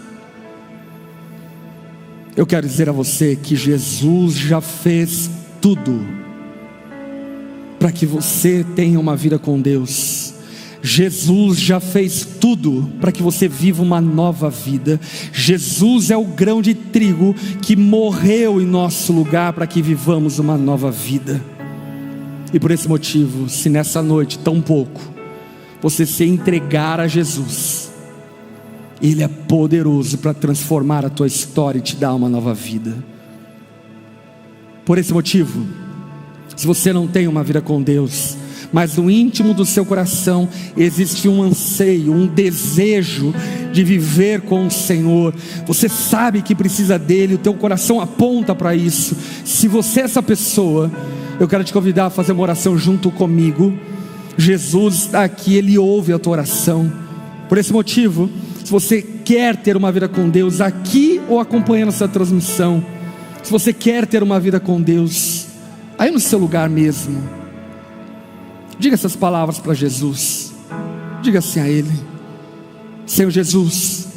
eu quero dizer a você que Jesus já fez tudo para que você tenha uma vida com Deus. Jesus já fez tudo para que você viva uma nova vida. Jesus é o grão de trigo que morreu em nosso lugar para que vivamos uma nova vida. E por esse motivo, se nessa noite tão pouco você se entregar a Jesus, Ele é poderoso para transformar a tua história e te dar uma nova vida. Por esse motivo, se você não tem uma vida com Deus, mas no íntimo do seu coração existe um anseio, um desejo de viver com o Senhor, você sabe que precisa dele, o teu coração aponta para isso. Se você é essa pessoa, eu quero te convidar a fazer uma oração junto comigo. Jesus está aqui, Ele ouve a tua oração. Por esse motivo, se você quer ter uma vida com Deus aqui ou acompanhando essa transmissão, se você quer ter uma vida com Deus aí no seu lugar mesmo, diga essas palavras para Jesus. Diga assim a Ele: Senhor Jesus,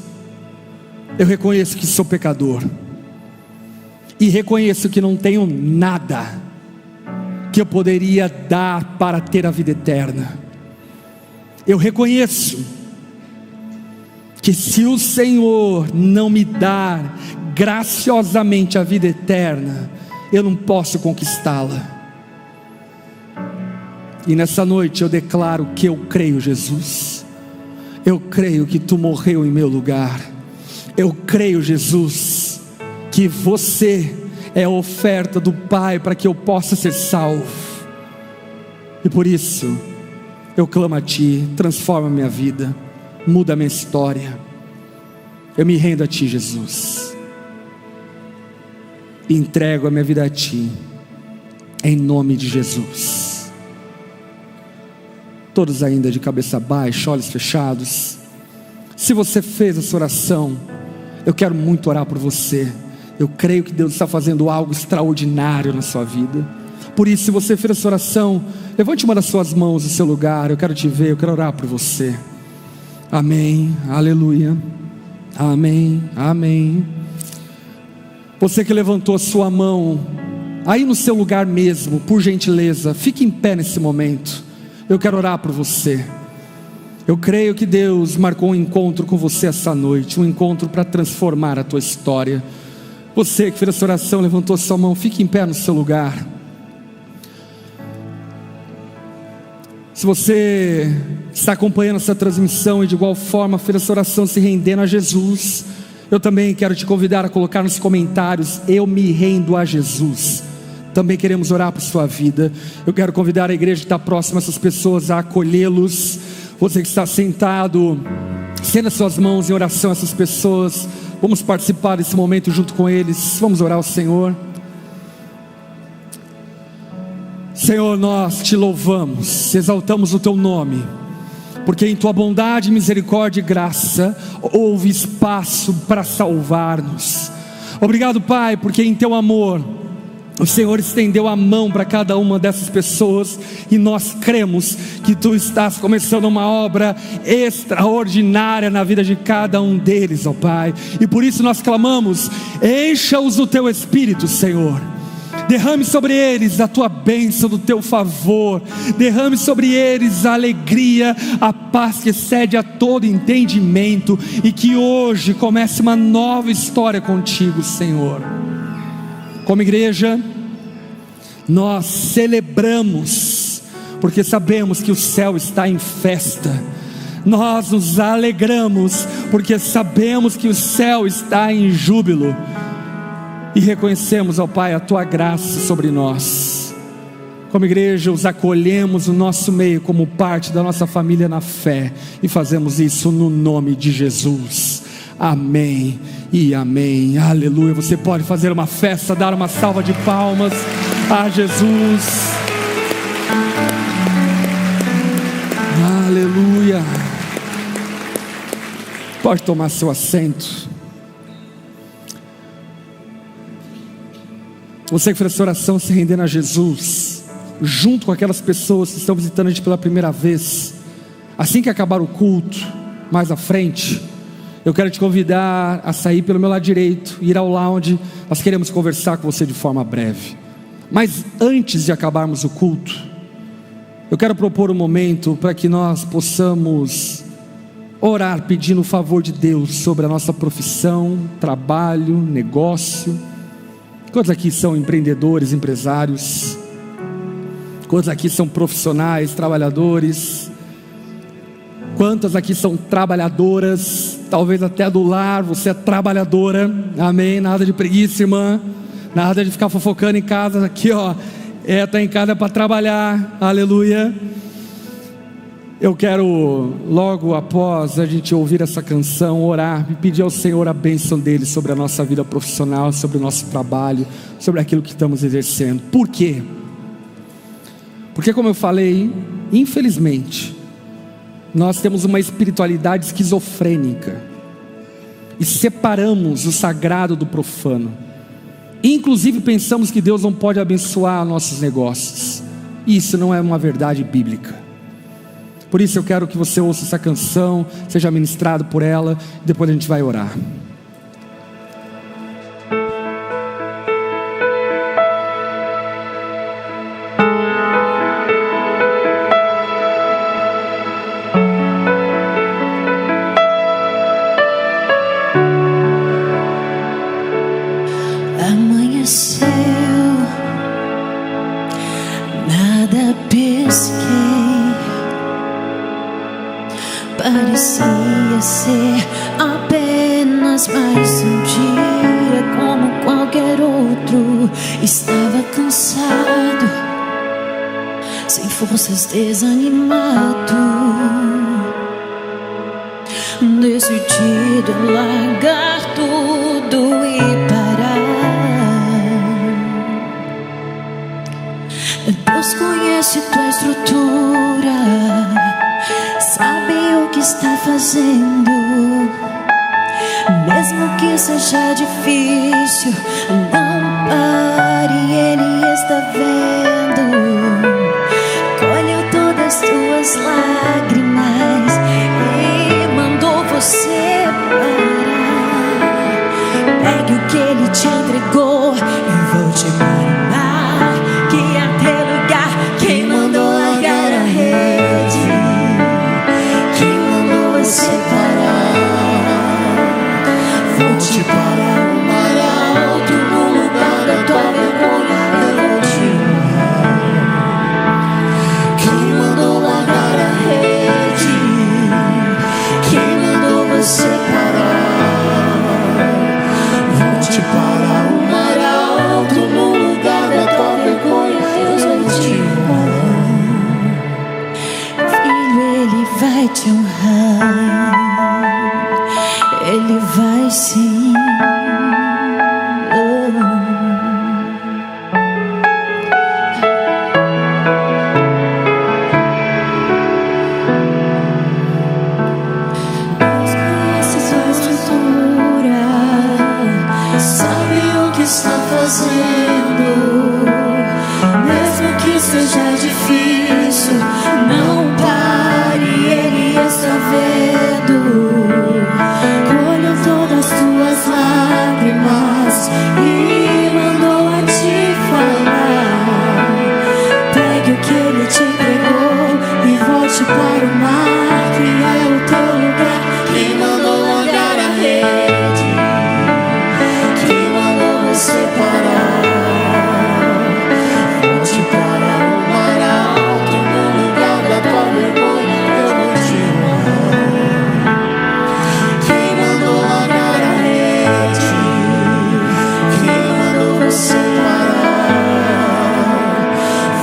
eu reconheço que sou pecador, e reconheço que não tenho nada que eu poderia dar para ter a vida eterna. Eu reconheço que se o Senhor não me dar graciosamente a vida eterna, eu não posso conquistá-la. E nessa noite eu declaro que eu creio, Jesus. Eu creio que tu morreu em meu lugar. Eu creio, Jesus, que você é a oferta do Pai para que eu possa ser salvo. E por isso eu clamo a Ti, transforma a minha vida, muda a minha história. Eu me rendo a Ti, Jesus, e entrego a minha vida a Ti, em nome de Jesus. Todos ainda de cabeça baixa, olhos fechados. Se você fez essa oração, eu quero muito orar por você. Eu creio que Deus está fazendo algo extraordinário na sua vida. Por isso, se você fez essa oração, levante uma das suas mãos no seu lugar. Eu quero te ver, eu quero orar por você. Amém, aleluia. Amém, amém. Você que levantou a sua mão aí no seu lugar mesmo, por gentileza, fique em pé nesse momento. Eu quero orar por você. Eu creio que Deus marcou um encontro com você essa noite, um encontro para transformar a tua história. Você que fez essa oração, levantou a sua mão, fique em pé no seu lugar. Se você está acompanhando essa transmissão e de igual forma fez essa oração se rendendo a Jesus, eu também quero te convidar a colocar nos comentários: eu me rendo a Jesus. Também queremos orar por sua vida. Eu quero convidar a igreja que está próxima a essas pessoas a acolhê-los. Você que está sentado, estenda suas mãos em oração a essas pessoas. Vamos participar desse momento junto com eles. Vamos orar ao Senhor. Senhor, nós te louvamos, exaltamos o teu nome, porque em tua bondade, misericórdia e graça houve espaço para salvar-nos. Obrigado, Pai, porque em teu amor o Senhor estendeu a mão para cada uma dessas pessoas, e nós cremos que tu estás começando uma obra extraordinária na vida de cada um deles, ó Pai. E por isso nós clamamos: encha-os do teu Espírito, Senhor. Derrame sobre eles a tua bênção, do teu favor. Derrame sobre eles a alegria, a paz que excede a todo entendimento, e que hoje comece uma nova história contigo, Senhor. Como igreja, nós celebramos, porque sabemos que o céu está em festa. Nós nos alegramos, porque sabemos que o céu está em júbilo. E reconhecemos, ó Pai, a tua graça sobre nós. Como igreja, os acolhemos no nosso meio como parte da nossa família na fé, e fazemos isso no nome de Jesus. Amém e amém, aleluia. Você pode fazer uma festa, dar uma salva de palmas a Jesus. Aleluia. Pode tomar seu assento. Você que fez essa oração se rendendo a Jesus, junto com aquelas pessoas que estão visitando a gente pela primeira vez, assim que acabar o culto, mais à frente, eu quero te convidar a sair pelo meu lado direito, ir ao lounge. Nós queremos conversar com você de forma breve. Mas antes de acabarmos o culto, eu quero propor um momento para que nós possamos orar pedindo o favor de Deus sobre a nossa profissão, trabalho, negócio. Quantos aqui são empreendedores, empresários? Quantos aqui são profissionais, trabalhadores? Quantas aqui são trabalhadoras? Talvez até do lar, você é trabalhadora. Amém, nada de preguiça, irmã. Nada de ficar fofocando em casa. Aqui ó, tá em casa para trabalhar. Aleluia. Eu quero, logo após a gente ouvir essa canção, orar e pedir ao Senhor a bênção dele sobre a nossa vida profissional, sobre o nosso trabalho, sobre aquilo que estamos exercendo. Por quê? Porque, como eu falei, infelizmente, nós temos uma espiritualidade esquizofrênica e separamos o sagrado do profano. Inclusive pensamos que Deus não pode abençoar nossos negócios. Isso não é uma verdade bíblica. Por isso eu quero que você ouça essa canção, seja ministrado por ela, e depois a gente vai orar. Amanheceu, nada pesquei. parecia ser apenas mais um dia como qualquer outro. Estava cansado, sem forças, desanimado, decidido a largar tudo e parar. Deus conhece tua estrutura, sabe o que está fazendo. Mesmo que seja difícil, não pare, Ele está vendo. Colheu todas as tuas lágrimas e mandou você parar. Pegue o que Ele te entregou e volte para o mar, que até lugar. Quem mandou largar a rede? Quem mandou você parar? Volte para o mar alto, no lugar da tua vergonha eu vou te honrar. Quem mandou largar a rede? Quem mandou você parar? Volte para o mar alto, no lugar da tua vergonha eu vou te honrar. Filho, Ele vai te honrar. Ele vai sim. Deus conhece sua estrutura, sabe o que está fazendo. Mesmo que seja difícil, não pare, Ele está vendo. Colheu todas as tuas lágrimas e mandou a te falar. Pegue o que Ele te entregou e volte para o mar, que é o teu lugar. Quem mandou largar a rede? Quem mandou você parar? Volte para o mar alto, no lugar da tua vergonha eu vou te honrar. Quem mandou largar a rede? Quem mandou você parar?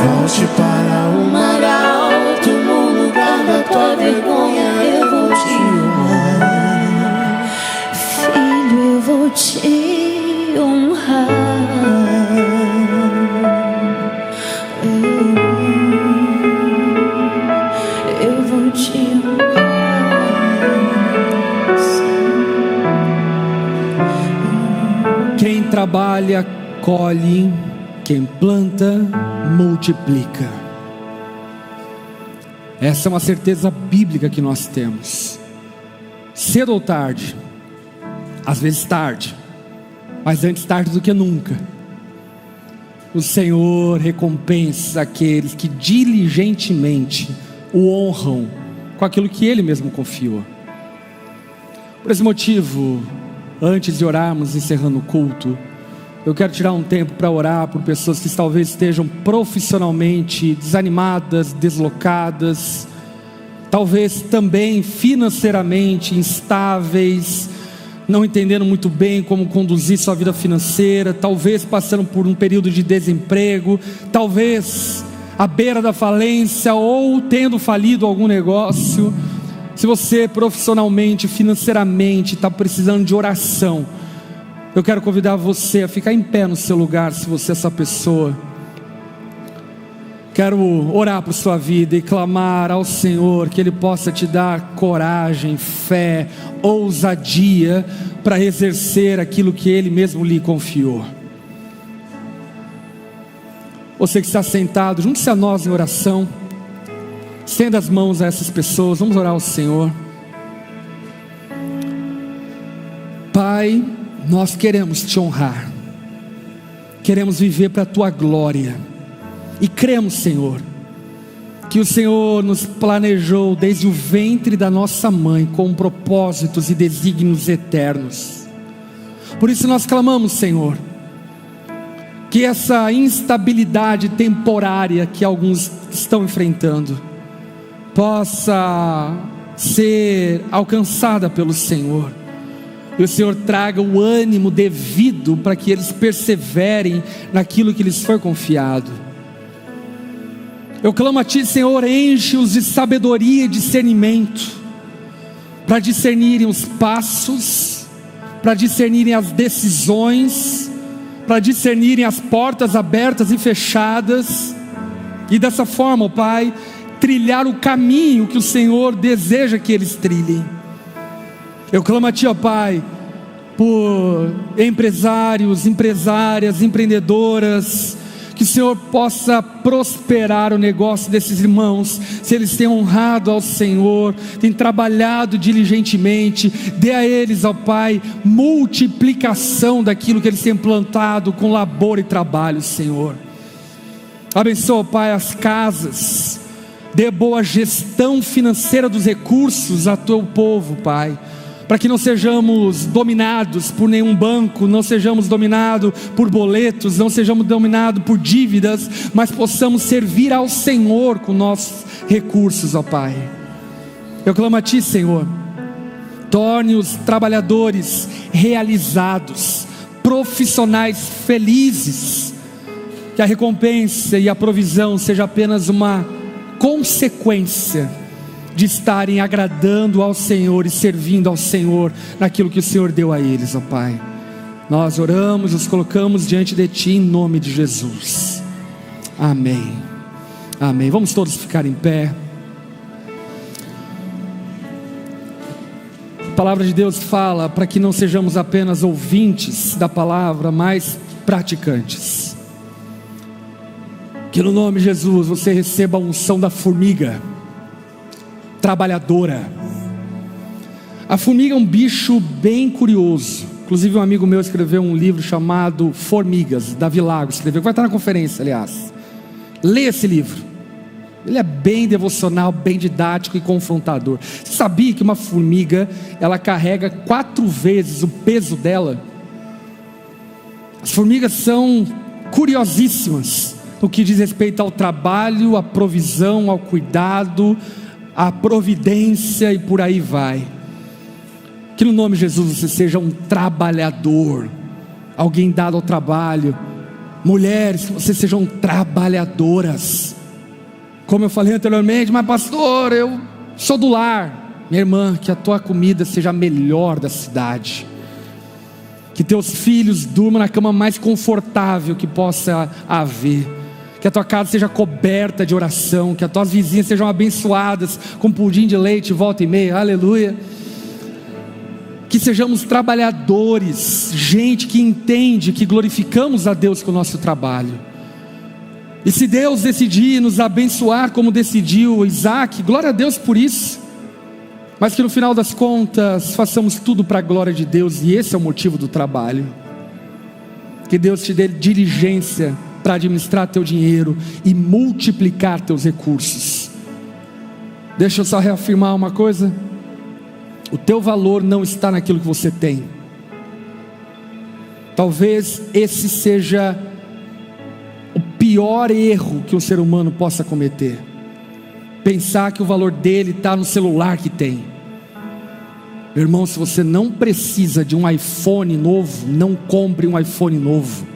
Volte para o mar alto, no lugar da tua vergonha eu vou te honrar. Filho, eu vou te honrar. Eu vou te honrar. Quem trabalha, colhe. Quem planta, multiplica. Essa é uma certeza bíblica que nós temos. Cedo ou tarde, às vezes tarde, mas antes tarde do que nunca, o Senhor recompensa aqueles que diligentemente o honram com aquilo que Ele mesmo confiou. Por esse motivo, antes de orarmos encerrando o culto, eu quero tirar um tempo para orar por pessoas que talvez estejam profissionalmente desanimadas, deslocadas, talvez também financeiramente instáveis, não entendendo muito bem como conduzir sua vida financeira, talvez passando por um período de desemprego, talvez à beira da falência ou tendo falido algum negócio. Se você profissionalmente, financeiramente está precisando de oração, eu quero convidar você a ficar em pé no seu lugar, se você é essa pessoa. Quero orar por sua vida e clamar ao Senhor que Ele possa te dar coragem, fé, ousadia para exercer aquilo que Ele mesmo lhe confiou. Você que está sentado, junte-se a nós em oração. Estenda as mãos a essas pessoas, vamos orar ao Senhor. Pai, nós queremos te honrar, queremos viver para a tua glória, e cremos, Senhor, que o Senhor nos planejou desde o ventre da nossa mãe com propósitos e desígnios eternos. Por isso nós clamamos, Senhor, que essa instabilidade temporária que alguns estão enfrentando possa ser alcançada pelo Senhor. E o Senhor traga o ânimo devido para que eles perseverem naquilo que lhes foi confiado. Eu clamo a Ti, Senhor, enche-os de sabedoria e discernimento, para discernirem os passos, para discernirem as decisões, para discernirem as portas abertas e fechadas, e dessa forma, ó Pai, trilhar o caminho que o Senhor deseja que eles trilhem. Eu clamo a Ti, ó Pai, por empresários, empresárias, empreendedoras, que o Senhor possa prosperar o negócio desses irmãos, se eles têm honrado ao Senhor, têm trabalhado diligentemente. Dê a eles, ó Pai, multiplicação daquilo que eles têm plantado com labor e trabalho, Senhor. Abençoa, ó Pai, as casas, dê boa gestão financeira dos recursos a Teu povo, Pai, para que não sejamos dominados por nenhum banco, não sejamos dominados por boletos, não sejamos dominados por dívidas, mas possamos servir ao Senhor com nossos recursos, ó Pai. Eu clamo a Ti, Senhor, torne os trabalhadores realizados, profissionais felizes, que a recompensa e a provisão seja apenas uma consequência de estarem agradando ao Senhor e servindo ao Senhor naquilo que o Senhor deu a eles, ó Pai. Nós oramos, nos colocamos diante de Ti em nome de Jesus. Amém. Amém. Vamos todos ficar em pé. A palavra de Deus fala para que não sejamos apenas ouvintes da palavra, mas praticantes. Que no nome de Jesus você receba a unção da formiga trabalhadora. A formiga é um bicho bem curioso. Inclusive um amigo meu escreveu um livro chamado Formigas, Davi Lago escreveu, vai estar na conferência, aliás. Leia esse livro. Ele é bem devocional, bem didático e confrontador. Você sabia que uma formiga, ela carrega 4 vezes o peso dela? As formigas são curiosíssimas no que diz respeito ao trabalho, à provisão, ao cuidado, a providência e por aí vai. Que no nome de Jesus você seja um trabalhador, alguém dado ao trabalho. Mulheres, que vocês sejam trabalhadoras. Como eu falei anteriormente, mas pastor, eu sou do lar. Minha irmã, que a tua comida seja a melhor da cidade, que teus filhos durmam na cama mais confortável que possa haver, que a tua casa seja coberta de oração, que as tuas vizinhas sejam abençoadas com pudim de leite volta e meia, aleluia. Que sejamos trabalhadores, gente que entende que glorificamos a Deus com o nosso trabalho. E se Deus decidir nos abençoar como decidiu Isaac, glória a Deus por isso, mas que no final das contas façamos tudo para a glória de Deus, e esse é o motivo do trabalho. Que Deus te dê diligência para administrar teu dinheiro e multiplicar teus recursos. Deixa eu só reafirmar uma coisa: o teu valor não está naquilo que você tem. Talvez esse seja o pior erro que um ser humano possa cometer, pensar que o valor dele está no celular que tem. Meu irmão, se você não precisa de um iPhone novo, não compre um iPhone novo.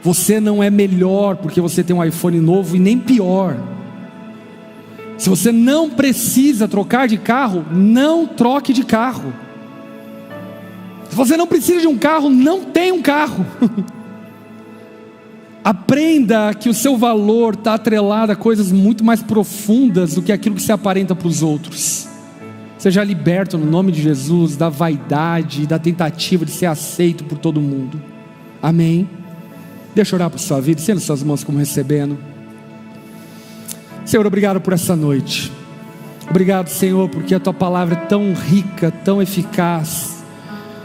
Você não é melhor porque você tem um iPhone novo, e nem pior. Se você não precisa trocar de carro, não troque de carro. Se você não precisa de um carro, não tenha um carro. Aprenda que o seu valor está atrelado a coisas muito mais profundas do que aquilo que se aparenta para os outros. Seja liberto no nome de Jesus da vaidade e da tentativa de ser aceito por todo mundo. Amém. Deixa eu orar por sua vida, estenda suas mãos como recebendo. Senhor, obrigado por essa noite. Obrigado, Senhor, porque a Tua palavra é tão rica, tão eficaz.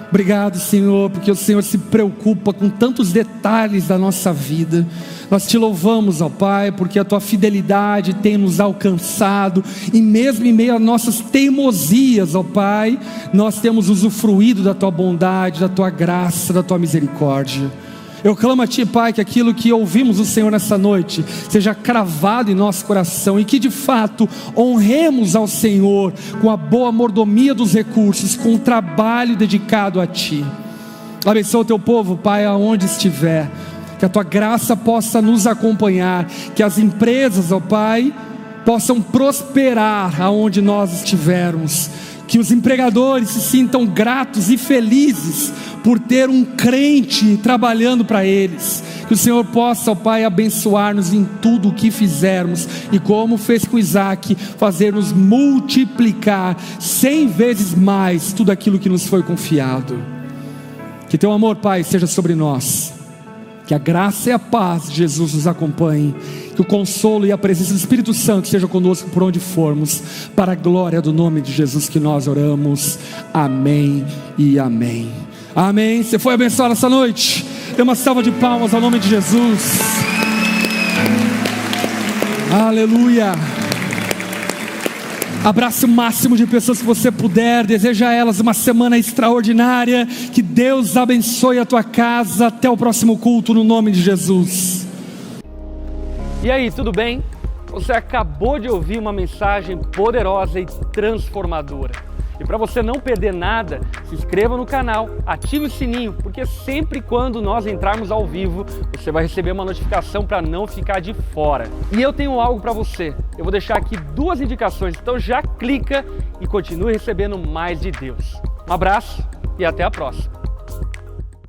Obrigado, Senhor, porque o Senhor se preocupa com tantos detalhes da nossa vida. Nós Te louvamos, ó Pai, porque a Tua fidelidade tem nos alcançado, e mesmo em meio a nossas teimosias, ó Pai, nós temos usufruído da Tua bondade, da Tua graça, da Tua misericórdia. Eu clamo a Ti, Pai, que aquilo que ouvimos do Senhor nessa noite seja cravado em nosso coração e que de fato honremos ao Senhor com a boa mordomia dos recursos, com o trabalho dedicado a Ti. Abençoa o Teu povo, Pai, aonde estiver, que a Tua graça possa nos acompanhar, que as empresas, ó Pai, possam prosperar aonde nós estivermos, que os empregadores se sintam gratos e felizes por ter um crente trabalhando para eles, que o Senhor possa, ó Pai, abençoar-nos em tudo o que fizermos, e como fez com Isaac, fazer-nos multiplicar 100 vezes mais tudo aquilo que nos foi confiado. Que Teu amor, Pai, seja sobre nós, que a graça e a paz de Jesus nos acompanhem, que o consolo e a presença do Espírito Santo seja conosco por onde formos, para a glória do nome de Jesus que nós oramos. Amém e amém. Amém. Você foi abençoado essa noite? Dê uma salva de palmas ao nome de Jesus. Aleluia. Abrace o máximo de pessoas que você puder. Deseja a elas uma semana extraordinária. Que Deus abençoe a tua casa. Até o próximo culto no nome de Jesus. E aí, tudo bem? Você acabou de ouvir uma mensagem poderosa e transformadora. E para você não perder nada, se inscreva no canal, ative o sininho, porque sempre quando nós entrarmos ao vivo, você vai receber uma notificação para não ficar de fora. E eu tenho algo para você. Eu vou deixar aqui 2 indicações, então já clica e continue recebendo mais de Deus. Um abraço e até a próxima.